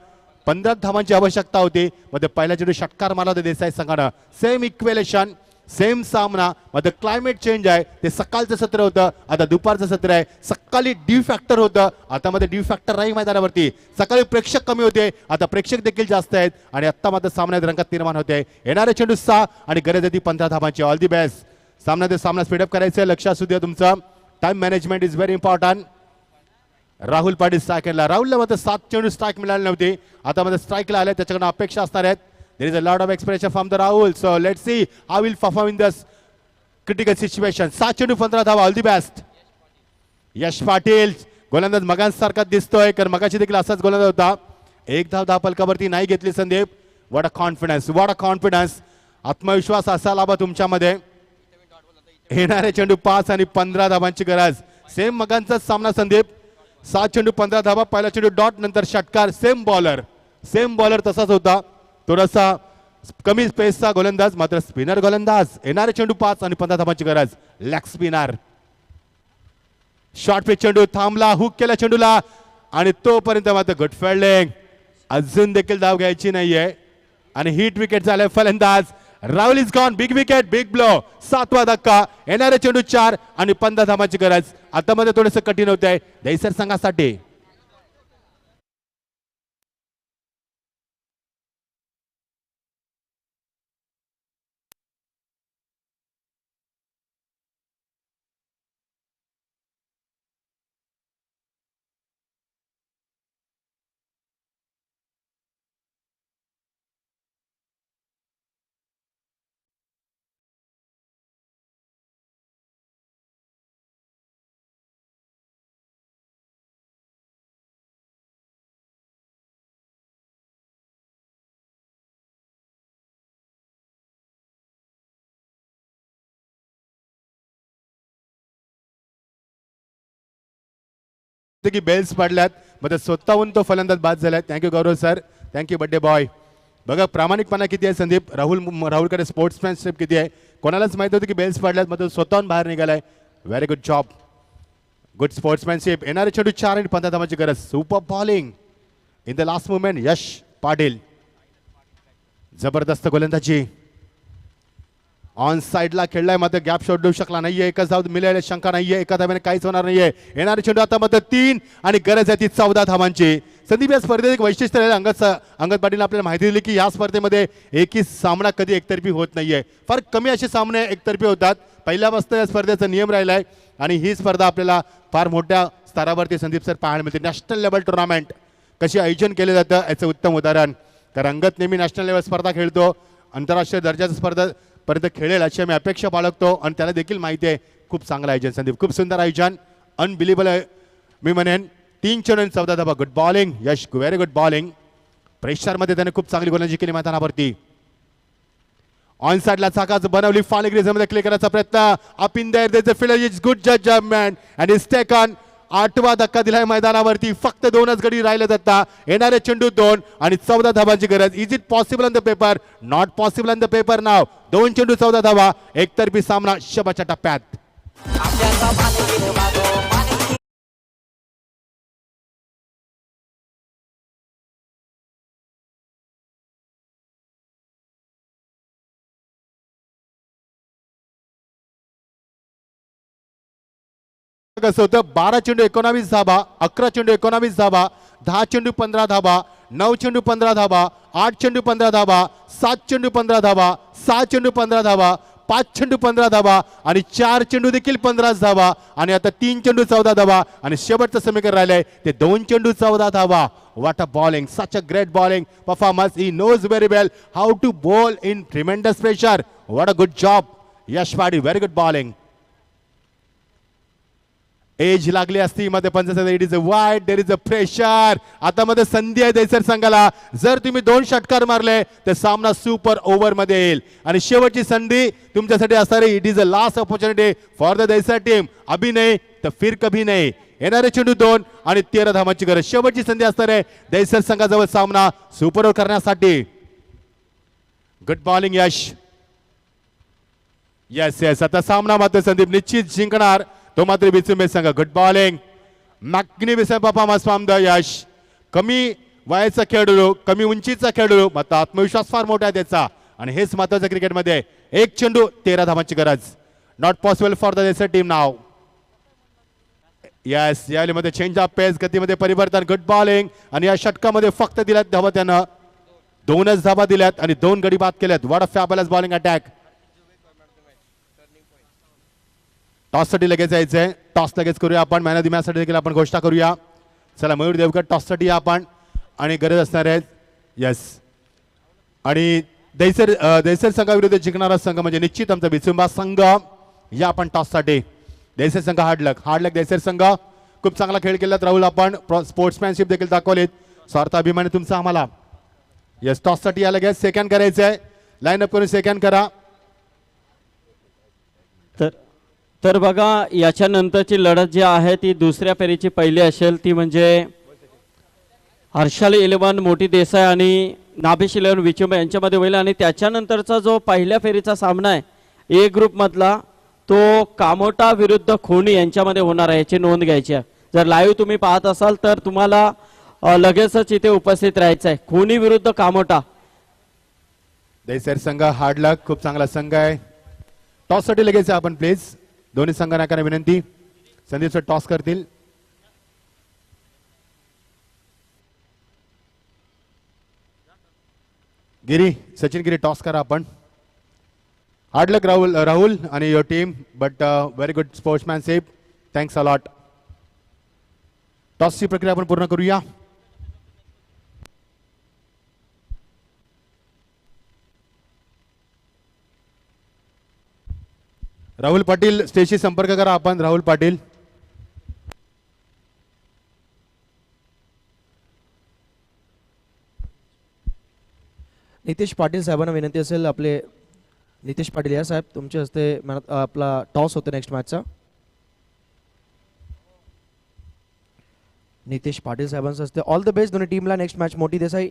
15 धावांची आवश्यकता होती. मध्ये पहिल्या चेंडू षटकार मारला होता देसाई संघानं. सेम इक्वेलेशन, सेम सामना. मध्ये क्लायमेट चेंज आहे, ते सकाळचं सत्र होतं, आता दुपारचं सत्र आहे. सकाळी ड्यू फॅक्टर होतं, आता मध्ये ड्यू फॅक्टर नाही मैदानावरती. सकाळी प्रेक्षक कमी होते, आता प्रेक्षक देखील जास्त आहेत आणि आता मात्र सामन्यात रंगात निर्माण होते. येणारे चेंडू 6 आणि गरज होती 15 धावांची. All the best. सामना स्पीडअप करायचं आहे, लक्ष असू द्या तुमचं. Time management is very important. Rahul Patil स्ट्रायकरला, राहुलला मात्र 7 चेंडू स्ट्राईक मिळाली नव्हती, आता मध्ये स्ट्राईकला आले, त्याच्याकडून अपेक्षा असणार आहेत. There is a lot of expression from the Rahul. So let's see how will perform in this critical situation. 7 चेंडू 15 धावा. All the best. Yash Patil गोलंदाज मगांसारखा दिसतोय, कारण मगाशी देखील असाच गोलंदाज होता. 1 धाव धापलकावरती नाही घेतली Sandeep. What a confidence, what a confidence. आत्मविश्वास असायला हवा तुमच्यामध्ये. येणारे चेंडू 5 आणि 15 धावांची गरज. सेम मगांचाच सामना संदीप. 7 चेंडू 15 धावा. पहिला चेंडू डॉट, नंतर षटकार. सेम बॉलर तसाच होता, थोडासा कमी स्पेसचा गोलंदाज, मात्र स्पिनर गोलंदाज. येणारे चेंडू 5 आणि 15 धावांची गरज. Leg spinner. शॉर्ट पिच चेंडू थांबला, हुक केला चेंडूला आणि तोपर्यंत मात्र गुड फिल्डिंग. अजून देखील धाव घ्यायची नाहीये आणि हिट विकेट झाले फलंदाज. Rahul is gone. Big wicket, big blow. 7वा धक्का. येणारे चेंडू 4 आणि 15 धावांची गरज. आता मध्ये थोडंसं कठीण होत आहे दहिसर संघासाठी. की बेल्स पडल्यात, मग स्वतःहून तो फलंदाज बाद झालाय. थँक्यू गौरव सर, थँक्यू बड्डे बॉय. बघा प्रामाणिकपणा किती आहे संदीप. राहुलकडे स्पोर्ट्समॅनशिप किती आहे. कोणालाच माहित होतं की बेल्स पडल्यात, मग तो स्वतःहून बाहेर निघालाय. Very good job, good sportsmanship. येणारे चेंडू 4 आणि 15 धावांची गरज. Super bowling in the last movement. Yash Patil जबरदस्त गोलंदाजी. ऑन साइडला खेळलाय, मात्र गॅप शोधू शकला नाहीये. एकच धाव मिळायला शंका नाहीये, एका धाव्याने काहीच होणार नाहीये. येणारे चेंडू आता मात्र 3 आणि गरज आहे ती 14 धावांची. संदीप या स्पर्धेत एक वैशिष्ट्य आहे. अंगद पाटील आपल्याला माहिती दिली की या स्पर्धेमध्ये एकही सामना कधी एकतर्फी होत नाहीये. फार कमी असे सामने एकतर्फी होतात. पहिल्यापासून या स्पर्धेचा नियम राहिलाय आणि ही स्पर्धा आपल्याला फार मोठ्या स्तरावरती संदीप सर पाहायला मिळते. नॅशनल लेवल टुर्नामेंट कशी आयोजन केले जातं याचं उत्तम उदाहरण. कारण अंगत नेहमी नॅशनल लेवल स्पर्धा खेळतो, आंतरराष्ट्रीय दर्जाच्या स्पर्धेपर्यंत खेळेल अशी आम्ही अपेक्षा बाळगतो आणि त्याला देखील माहिती आहे. खूप चांगलं आयोजन संदीप, खूप सुंदर आयोजन, अनबिलिबल आहे मी म्हणेन. 3 चेंडू आणि 14 धावा. गुड बॉलिंग यश, व्हेरी गुड बॉलिंग. प्रेशरमध्ये त्याने खूप चांगली गोलंदाजी केली मैदानावरती. ऑन साइडला चाकाच बनवली, फालिक रिझममध्ये क्लिक करायचा प्रयत्न. Up in there there's fielder is good judgement and is taken. 8वा धक्का दिलाय मैदानावरती. फक्त 2च गडी राहिलेत आता. येणारे चेंडू 2 आणि 14 धावांची गरज. Is it possible on the paper? Not possible on the paper now. 2 चेंडू 14 धावा, एकतर्फी सामना शेवटच्या टप्प्यात. कसं होतं, 12 चेंडू 19 धाबा, 11 चेंडू 19 धाबा, 10 चेंडू 15 धाबा, 9 चेंडू 15 धाबा, 8 चेंडू 15 धाबा, 7 चेंडू 15 धाबा, 6 चेंडू 15 धाबा, 5 चेंडू 15 धाबा आणि 4 चेंडू देखील 15 धाबा आणि आता 3 चेंडू 14 धाबा आणि शेवटचं समीकरण राहिलंय ते 2 चेंडू 14 धाबा. What a bowling, such a great bowling performance. He knows very well how to bowl in tremendous pressure. What a good job, Yash Padi, very good bowling. Edge लागली असती मध्ये 75. It is a wide, there is a pressure. आता मध्ये संधी आहे दैसर संघाला. जर तुम्ही 2 षटकार मारले तर सामना सुपर ओव्हर मध्ये येईल आणि शेवटची संधी तुमच्यासाठी असणार आहे. It is a last opportunity for the दैसर टीम. अभी नाही तर फिर कभी नाही. येणारे चेंडू 2 आणि 13 धावांची गरज. शेवटची संधी असणार आहे दैसर संघाजवळ सामना सुपर ओव्हर करण्यासाठी. गुड बॉलिंग यश. येस येस, आता सामना मात्र संदीप निश्चित जिंकणार तो मात्र बिचुंबे संघ. Good bowling, magnificent performance from the Yash. कमी वयाचा खेळाडू, कमी उंचीचा खेळाडू, मात्र आत्मविश्वास फार मोठा आहे त्याचा आणि हेच महत्वाचं क्रिकेटमध्ये. 1 चेंडू 13 धावांची गरज. Not possible for the Desar team now. Yes, यामध्ये चेंज ऑफ पेस, गतीमध्ये परिवर्तन. गुड बॉलिंग आणि या षटकामध्ये फक्त दिल्यात धावा त्यानं. 2च धावा दिल्यात आणि 2 गडी बाद केल्यात. What a fabulous bowling attack. टॉससाठी लगेच जायचंय. टॉस लगेच करूया आपण. मॅन ऑफ द मॅचसाठी देखील आपण घोषणा करूया. चला मयूर देवकर, टॉससाठी आपण आणि गरज असणार आहे. येस, आणि दैसर संघाविरुद्ध जिंकणारा संघ म्हणजे निश्चित आमचा बिचुंबा संघ. या आपण टॉससाठी. दैसर संघ हार्ड लक दैसर संघ. खूप चांगला खेळ केलात राहुल. आपण स्पोर्ट्समॅनशिप देखील दाखवलीत. स्वार्थ अभिमान तुमचा आम्हाला. येस, टॉससाठी या लगेच सेकंड करायचंय. लाईन अप करून सेकंड करा. तर बघा, याच्यानंतरची लढत जी आहे ती दुसऱ्या फेरीची पहिली असेल. ती म्हणजे हर्षल 11 मोठी देसाई आणि नाभिश 11 विचुंबे यांच्यामध्ये होईल आणि त्याच्यानंतरचा जो पहिल्या फेरीचा सामना आहे ए ग्रुपमधला तो कामोटा विरुद्ध खोनी यांच्यामध्ये होणार आहे. याची नोंद घ्यायची आहे. जर लाईव्ह तुम्ही पाहत असाल तर तुम्हाला लगेचच इथे उपस्थित राहायचं आहे. खोनी विरुद्ध कामोटा. दैसर संघ हार्ड लक, खूप चांगला संघ आहे. टॉससाठी लगेच आपण प्लीज. दोन्ही संघांना विनंती. संदीप सर टॉस करतील. सचिन गिरी टॉस करा आपण. हार्ड लक राहुल आणि your team, but very good sportsmanship. Thanks a lot. टॉसची प्रक्रिया आपण पूर्ण करूया. राहुल पाटील स्टेजशी संपर्क करा आपण. राहुल पाटील. नितेश पाटील साहेबांना विनंती असेल. आपले नितेश पाटील या साहेब, तुमच्या हस्ते आपला टॉस होतो नेक्स्ट मॅचचा. नितेश पाटील साहेबांच्या हस्ते. ऑल द बेस्ट दोन्ही टीमला. नेक्स्ट मॅच मोठी देसाई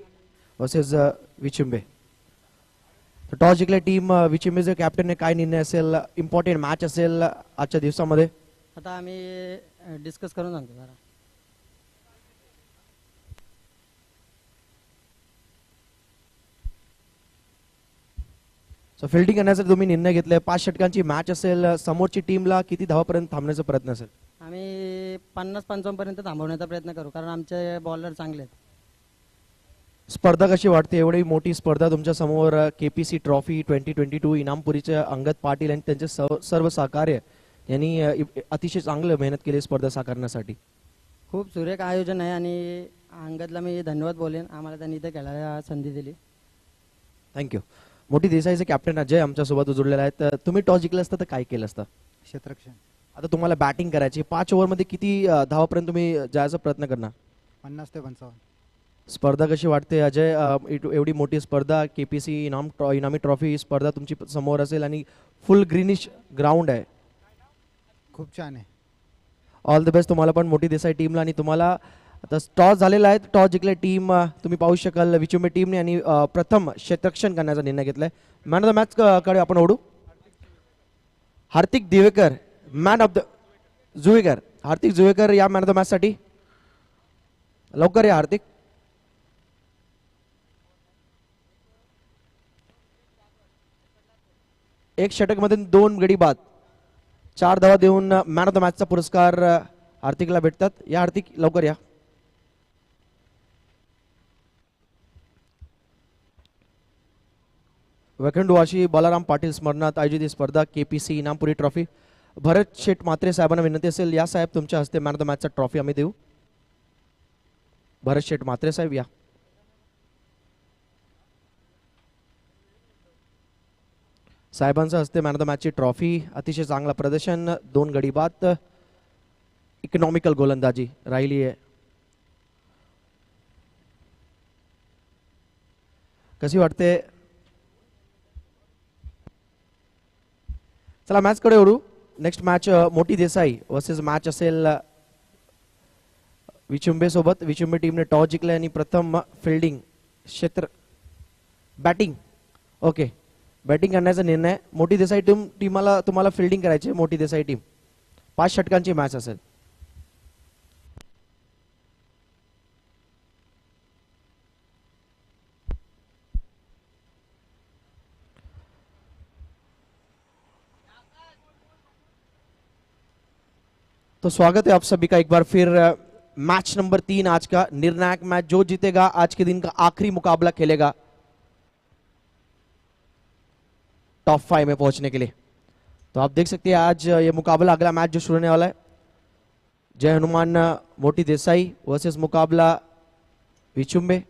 वर्सेस विचुंबे. टॉस जिंकल्या टीम विचुंबेचे कॅप्टनने काय निर्णय असेल, इम्पॉर्टंट मॅच असेल आजच्या दिवसामध्ये. आता आम्ही डिस्कस करून सांगतो जरा. सो फिल्डिंग करण्याचा तुम्ही निर्णय घेतलाय. 5 षटकांची मॅच असेल. समोरची टीमला किती धावापर्यंत थांबण्याचा प्रयत्न असेल? आम्ही 50-55 पर्यंत थांबवण्याचा प्रयत्न करू, कारण आमचे बॉलर चांगले आहेत. स्पर्धा कशी वाटते? एवढी मोठी स्पर्धा तुमच्या समोर. केपीसी ट्रॉफी 2022 इनामपुरीचे अंगद पाटील आणि त्यांचे सर्व सहकार्य यांनी अतिशय चांगलं मेहनत केली स्पर्धा साकारण्यासाठी. खूप सुरेख आयोजन आहे आणि अंगदला मी धन्यवाद बोलेन, आम्हाला त्यांनी इथे खेळायला संधी दिली. थँक्यू. मोठी देसाईचे कॅप्टन अजय आमच्यासोबत जोडलेला आहे. तर तुम्ही टॉस जिंकलं असतं तर काय केलं असतं? क्षेत्ररक्षण. आता तुम्हाला बॅटिंग करायची, 5 ओव्हरमध्ये किती धावापर्यंत तुम्ही जायचा प्रयत्न करणार? 50 ते 55. स्पर्धा कशी वाटते अजय? एवढी मोठी स्पर्धा, KPC इनामी ट्रॉफी स्पर्धा तुमची समोर असेल आणि फुल ग्रीनिश ग्राउंड आहे. खूप छान आहे. ऑल द बेस्ट तुम्हाला पण, मोठी देसाई टीमला. आणि तुम्हाला आता टॉस झालेला आहे, टॉस जिंकले टीम तुम्ही पाहू शकाल विचुंबे टीमने, आणि प्रथम क्षेत्ररक्षण करण्याचा निर्णय घेतलाय. मॅन ऑफ द मॅच कडे आपण ओढू. Hardik Divekar man of the Juvekar, Hardik Juvekar या मॅन ऑफ द मॅच साठी. लवकर या हार्दिक. एक षटक मध्ये 2 गडी बाद, 4 धावा देऊन मॅन ऑफ द मॅचचा पुरस्कार हार्दिकला भेटतात. या हार्दिक लवकर या. वैखंडवाशी बालाराम पाटील स्मरणात आयोजित ही स्पर्धा KPC इनामपुरी ट्रॉफी. भरत शेठ म्हात्रे साहेबांना विनंती असेल, या साहेब तुमच्या हस्ते मॅन ऑफ द मॅचचा ट्रॉफी आम्ही देऊ. भरत शेठ म्हात्रे साहेब या. साहेबांच्या हस्ते मॅन ऑफ द मॅचची ट्रॉफी. अतिशय चांगला प्रदर्शन, 2 गडी बाद, इकॉनॉमिकल गोलंदाजी राहिली आहे. कशी वाटते? चला मॅच कडे ओढू. नेक्स्ट मॅच मोठी देसाई वर्सेस मॅच असेल विचुंबे सोबत. विचुंबे टीमने टॉस जिंकले आणि प्रथम फिल्डिंग बॅटिंग ओके बॅटिंग करण्याचा निर्णय. मोठी देसाई टीमला तुम्हाला फिल्डिंग करायची. मोठी देसाई टीम 5 षटकांची मॅच असेल. तो स्वागत है आप सभी का एक बार फिर मैच नंबर 3 आज का निर्णायक मैच. जो जीतेगा आज के दिन का आखिरी मुकाबला खेलेगा टॉप 5 में पहुंचने के लिए. तो आप देख सकते हैं आज ये मुकाबला, अगला मैच जो शुरू होने वाला है, जय हनुमान मोटी देसाई वर्सेस मुकाबला विचुंबे.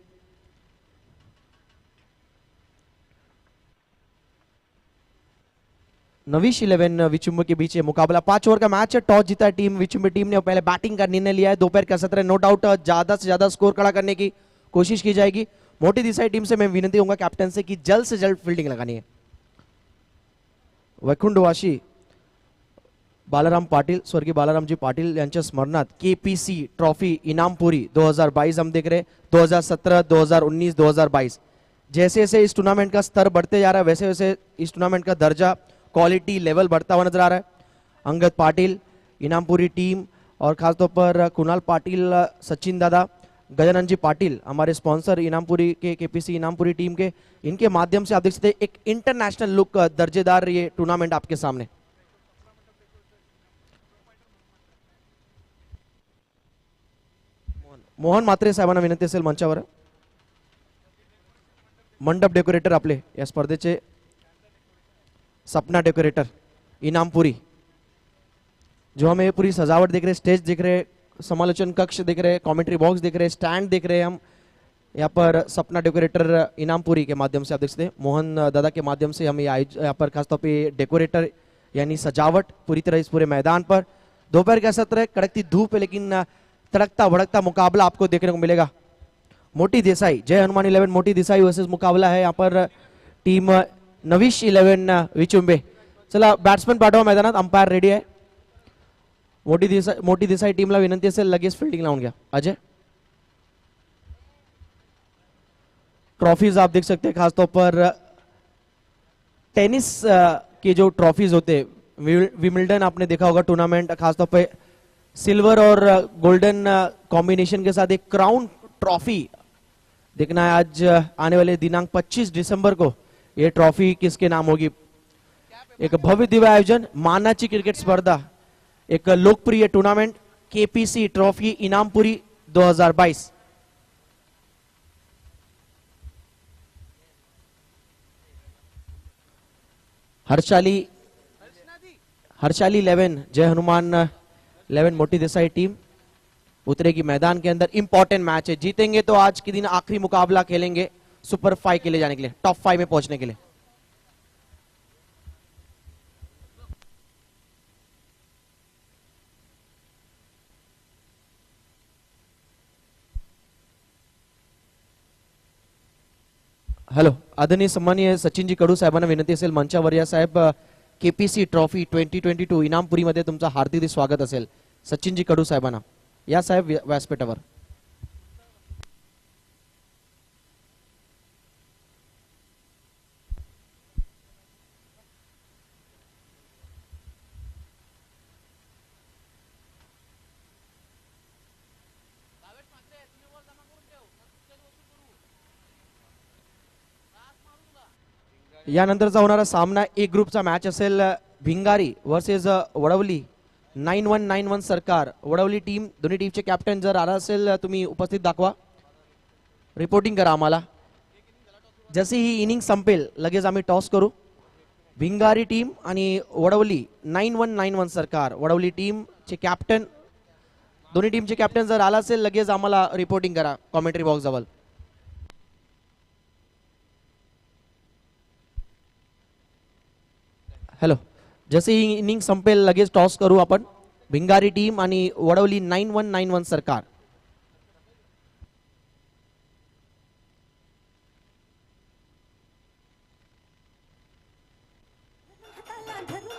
नवीश 11 विचुंबे के बीच ये मुकाबला. 5 ओवर का मैच है. टॉस जीता टीम विचुंबे टीम ने, पहले बैटिंग का निर्णय लिया है. दोपहर का सत्र, नो डाउट ज्यादा से ज्यादा स्कोर खड़ा करने की कोशिश की जाएगी. मोटी देसाई टीम से मैं विनती होगा कैप्टन से कि जल्द से जल्द फील्डिंग लगानी है. वैकुंठवाशी बालाराम पाटिल, स्वर्गीय बालारामजी पाटिल यांच्या स्मरणात KPC ट्रॉफी इनामपुरी 2022 हम देख रहे हैं. 2017, 2019, 2022 जैसे जैसे इस टूर्नामेंट का स्तर बढ़ते जा रहा है, वैसे वैसे इस टूर्नामेंट का दर्जा, क्वालिटी लेवल बढ़ता हुआ नजर आ रहा है. अंगद पाटिल इनामपुरी टीम और खासतौर पर कुणाल पाटिल, सचिन दादा, गजानन जी पाटिल हमारे स्पॉन्सर इनामपुरी के KPC इनामपुरी टीम के, इनके माध्यम से आप देख सकते हैं एक इंटरनेशनल लुक दर्जेदार ये टूर्नामेंट आपके सामने. मोहन म्हात्रे साहेबांना विनंती असेल मंचावर. मंडप डेकोरेटर आपले या स्पर्धेचे सपना डेकोरेटर इनामपुरी, जो हमें पूरी सजावट देख रहे, स्टेज देख रहे, समालोचन कक्ष देख रहे, कमेंट्री बॉक्स देख रहे, स्टैंड देख रहे हैं हम यहाँ पर. सपना डेकोरेटर इनामपुरी के माध्यम से आप देख सकते हैं, मोहन दादा के माध्यम से हम यहाँ पर खासतौर पे डेकोरेटर यानी सजावट पूरी तरह इस पूरे मैदान पर. दोपहर का सत्र है, कड़कती धूप है, लेकिन तड़कता भड़कता मुकाबला आपको देखने को मिलेगा. मोटी देसाई जय हनुमान 11 मोटी देसाई वर्सेस मुकाबला है यहाँ पर टीम नवीश 11 विचुंबे. चला बॅट्समन पाठवा मैदानात, अंपायर रेडी आहे. मोटी देसाई टीमला विनंती असेल लगेच फील्डिंग लावून घ्या. अजय, ट्रॉफीज आप देख सकते हैं, खासतौर पर टेनिस के जो ट्रॉफीज होते, विमिल्टन आपने देखा होगा टूर्नामेंट, खासतौर पे सिल्वर और गोल्डन कॉम्बिनेशन के साथ एक क्राउन ट्रॉफी देखना है. आज आने वाले दिनांक 25 दिसंबर को ये ट्रॉफी किसके नाम होगी. एक भव्य दिव्य आयोजन, मानाची क्रिकेट स्पर्धा, एक लोकप्रिय टूर्नामेंट KPC ट्रॉफी इनामपुरी 2022. हर्षाली 11 जय हनुमान 11 मोटी देसाई टीम उतरेगी मैदान के अंदर। इंपॉर्टेंट मैच है, जीतेंगे तो आज के दिन आखिरी मुकाबला खेलेंगे सुपर 5 के लिए जाने के लिए, टॉप 5 में पहुंचने के लिए। हॅलो, आदरणीय सन्माननीय सचिनजी कडू साहेबांना विनंती असेल मंचावर या साहेब। केपीसी ट्रॉफी 2022 इनामपुरीमध्ये तुमचं हार्दिक स्वागत असेल सचिनजी कडू साहेबांना या साहेब व्यासपीठावर। यानंतरचा होणारा सामना ए ग्रुपचा मॅच असेल, भिंगारी वर्सेस वडवली 9191 सरकार। वडवली टीम, दोन्ही टीमचे कॅप्टन जर आला असेल तुम्ही उपस्थित दाखवा, रिपोर्टिंग करा आम्हाला। जशी ही इनिंग संपेल लगेच आम्ही टॉस करू। भिंगारी टीम आणि वडवली 9191 सरकार, वडवली टीमचे कॅप्टन, दोन्ही टीमचे कॅप्टन जर आला असेल लगेच आम्हाला रिपोर्टिंग करा कॉमेंट्री बॉक्स जवळ। हॅलो, जसे ही इनिंग संपेल लगेच टॉस करू आपण। भिंगारी टीम आणि वडवली 9191 सरकार।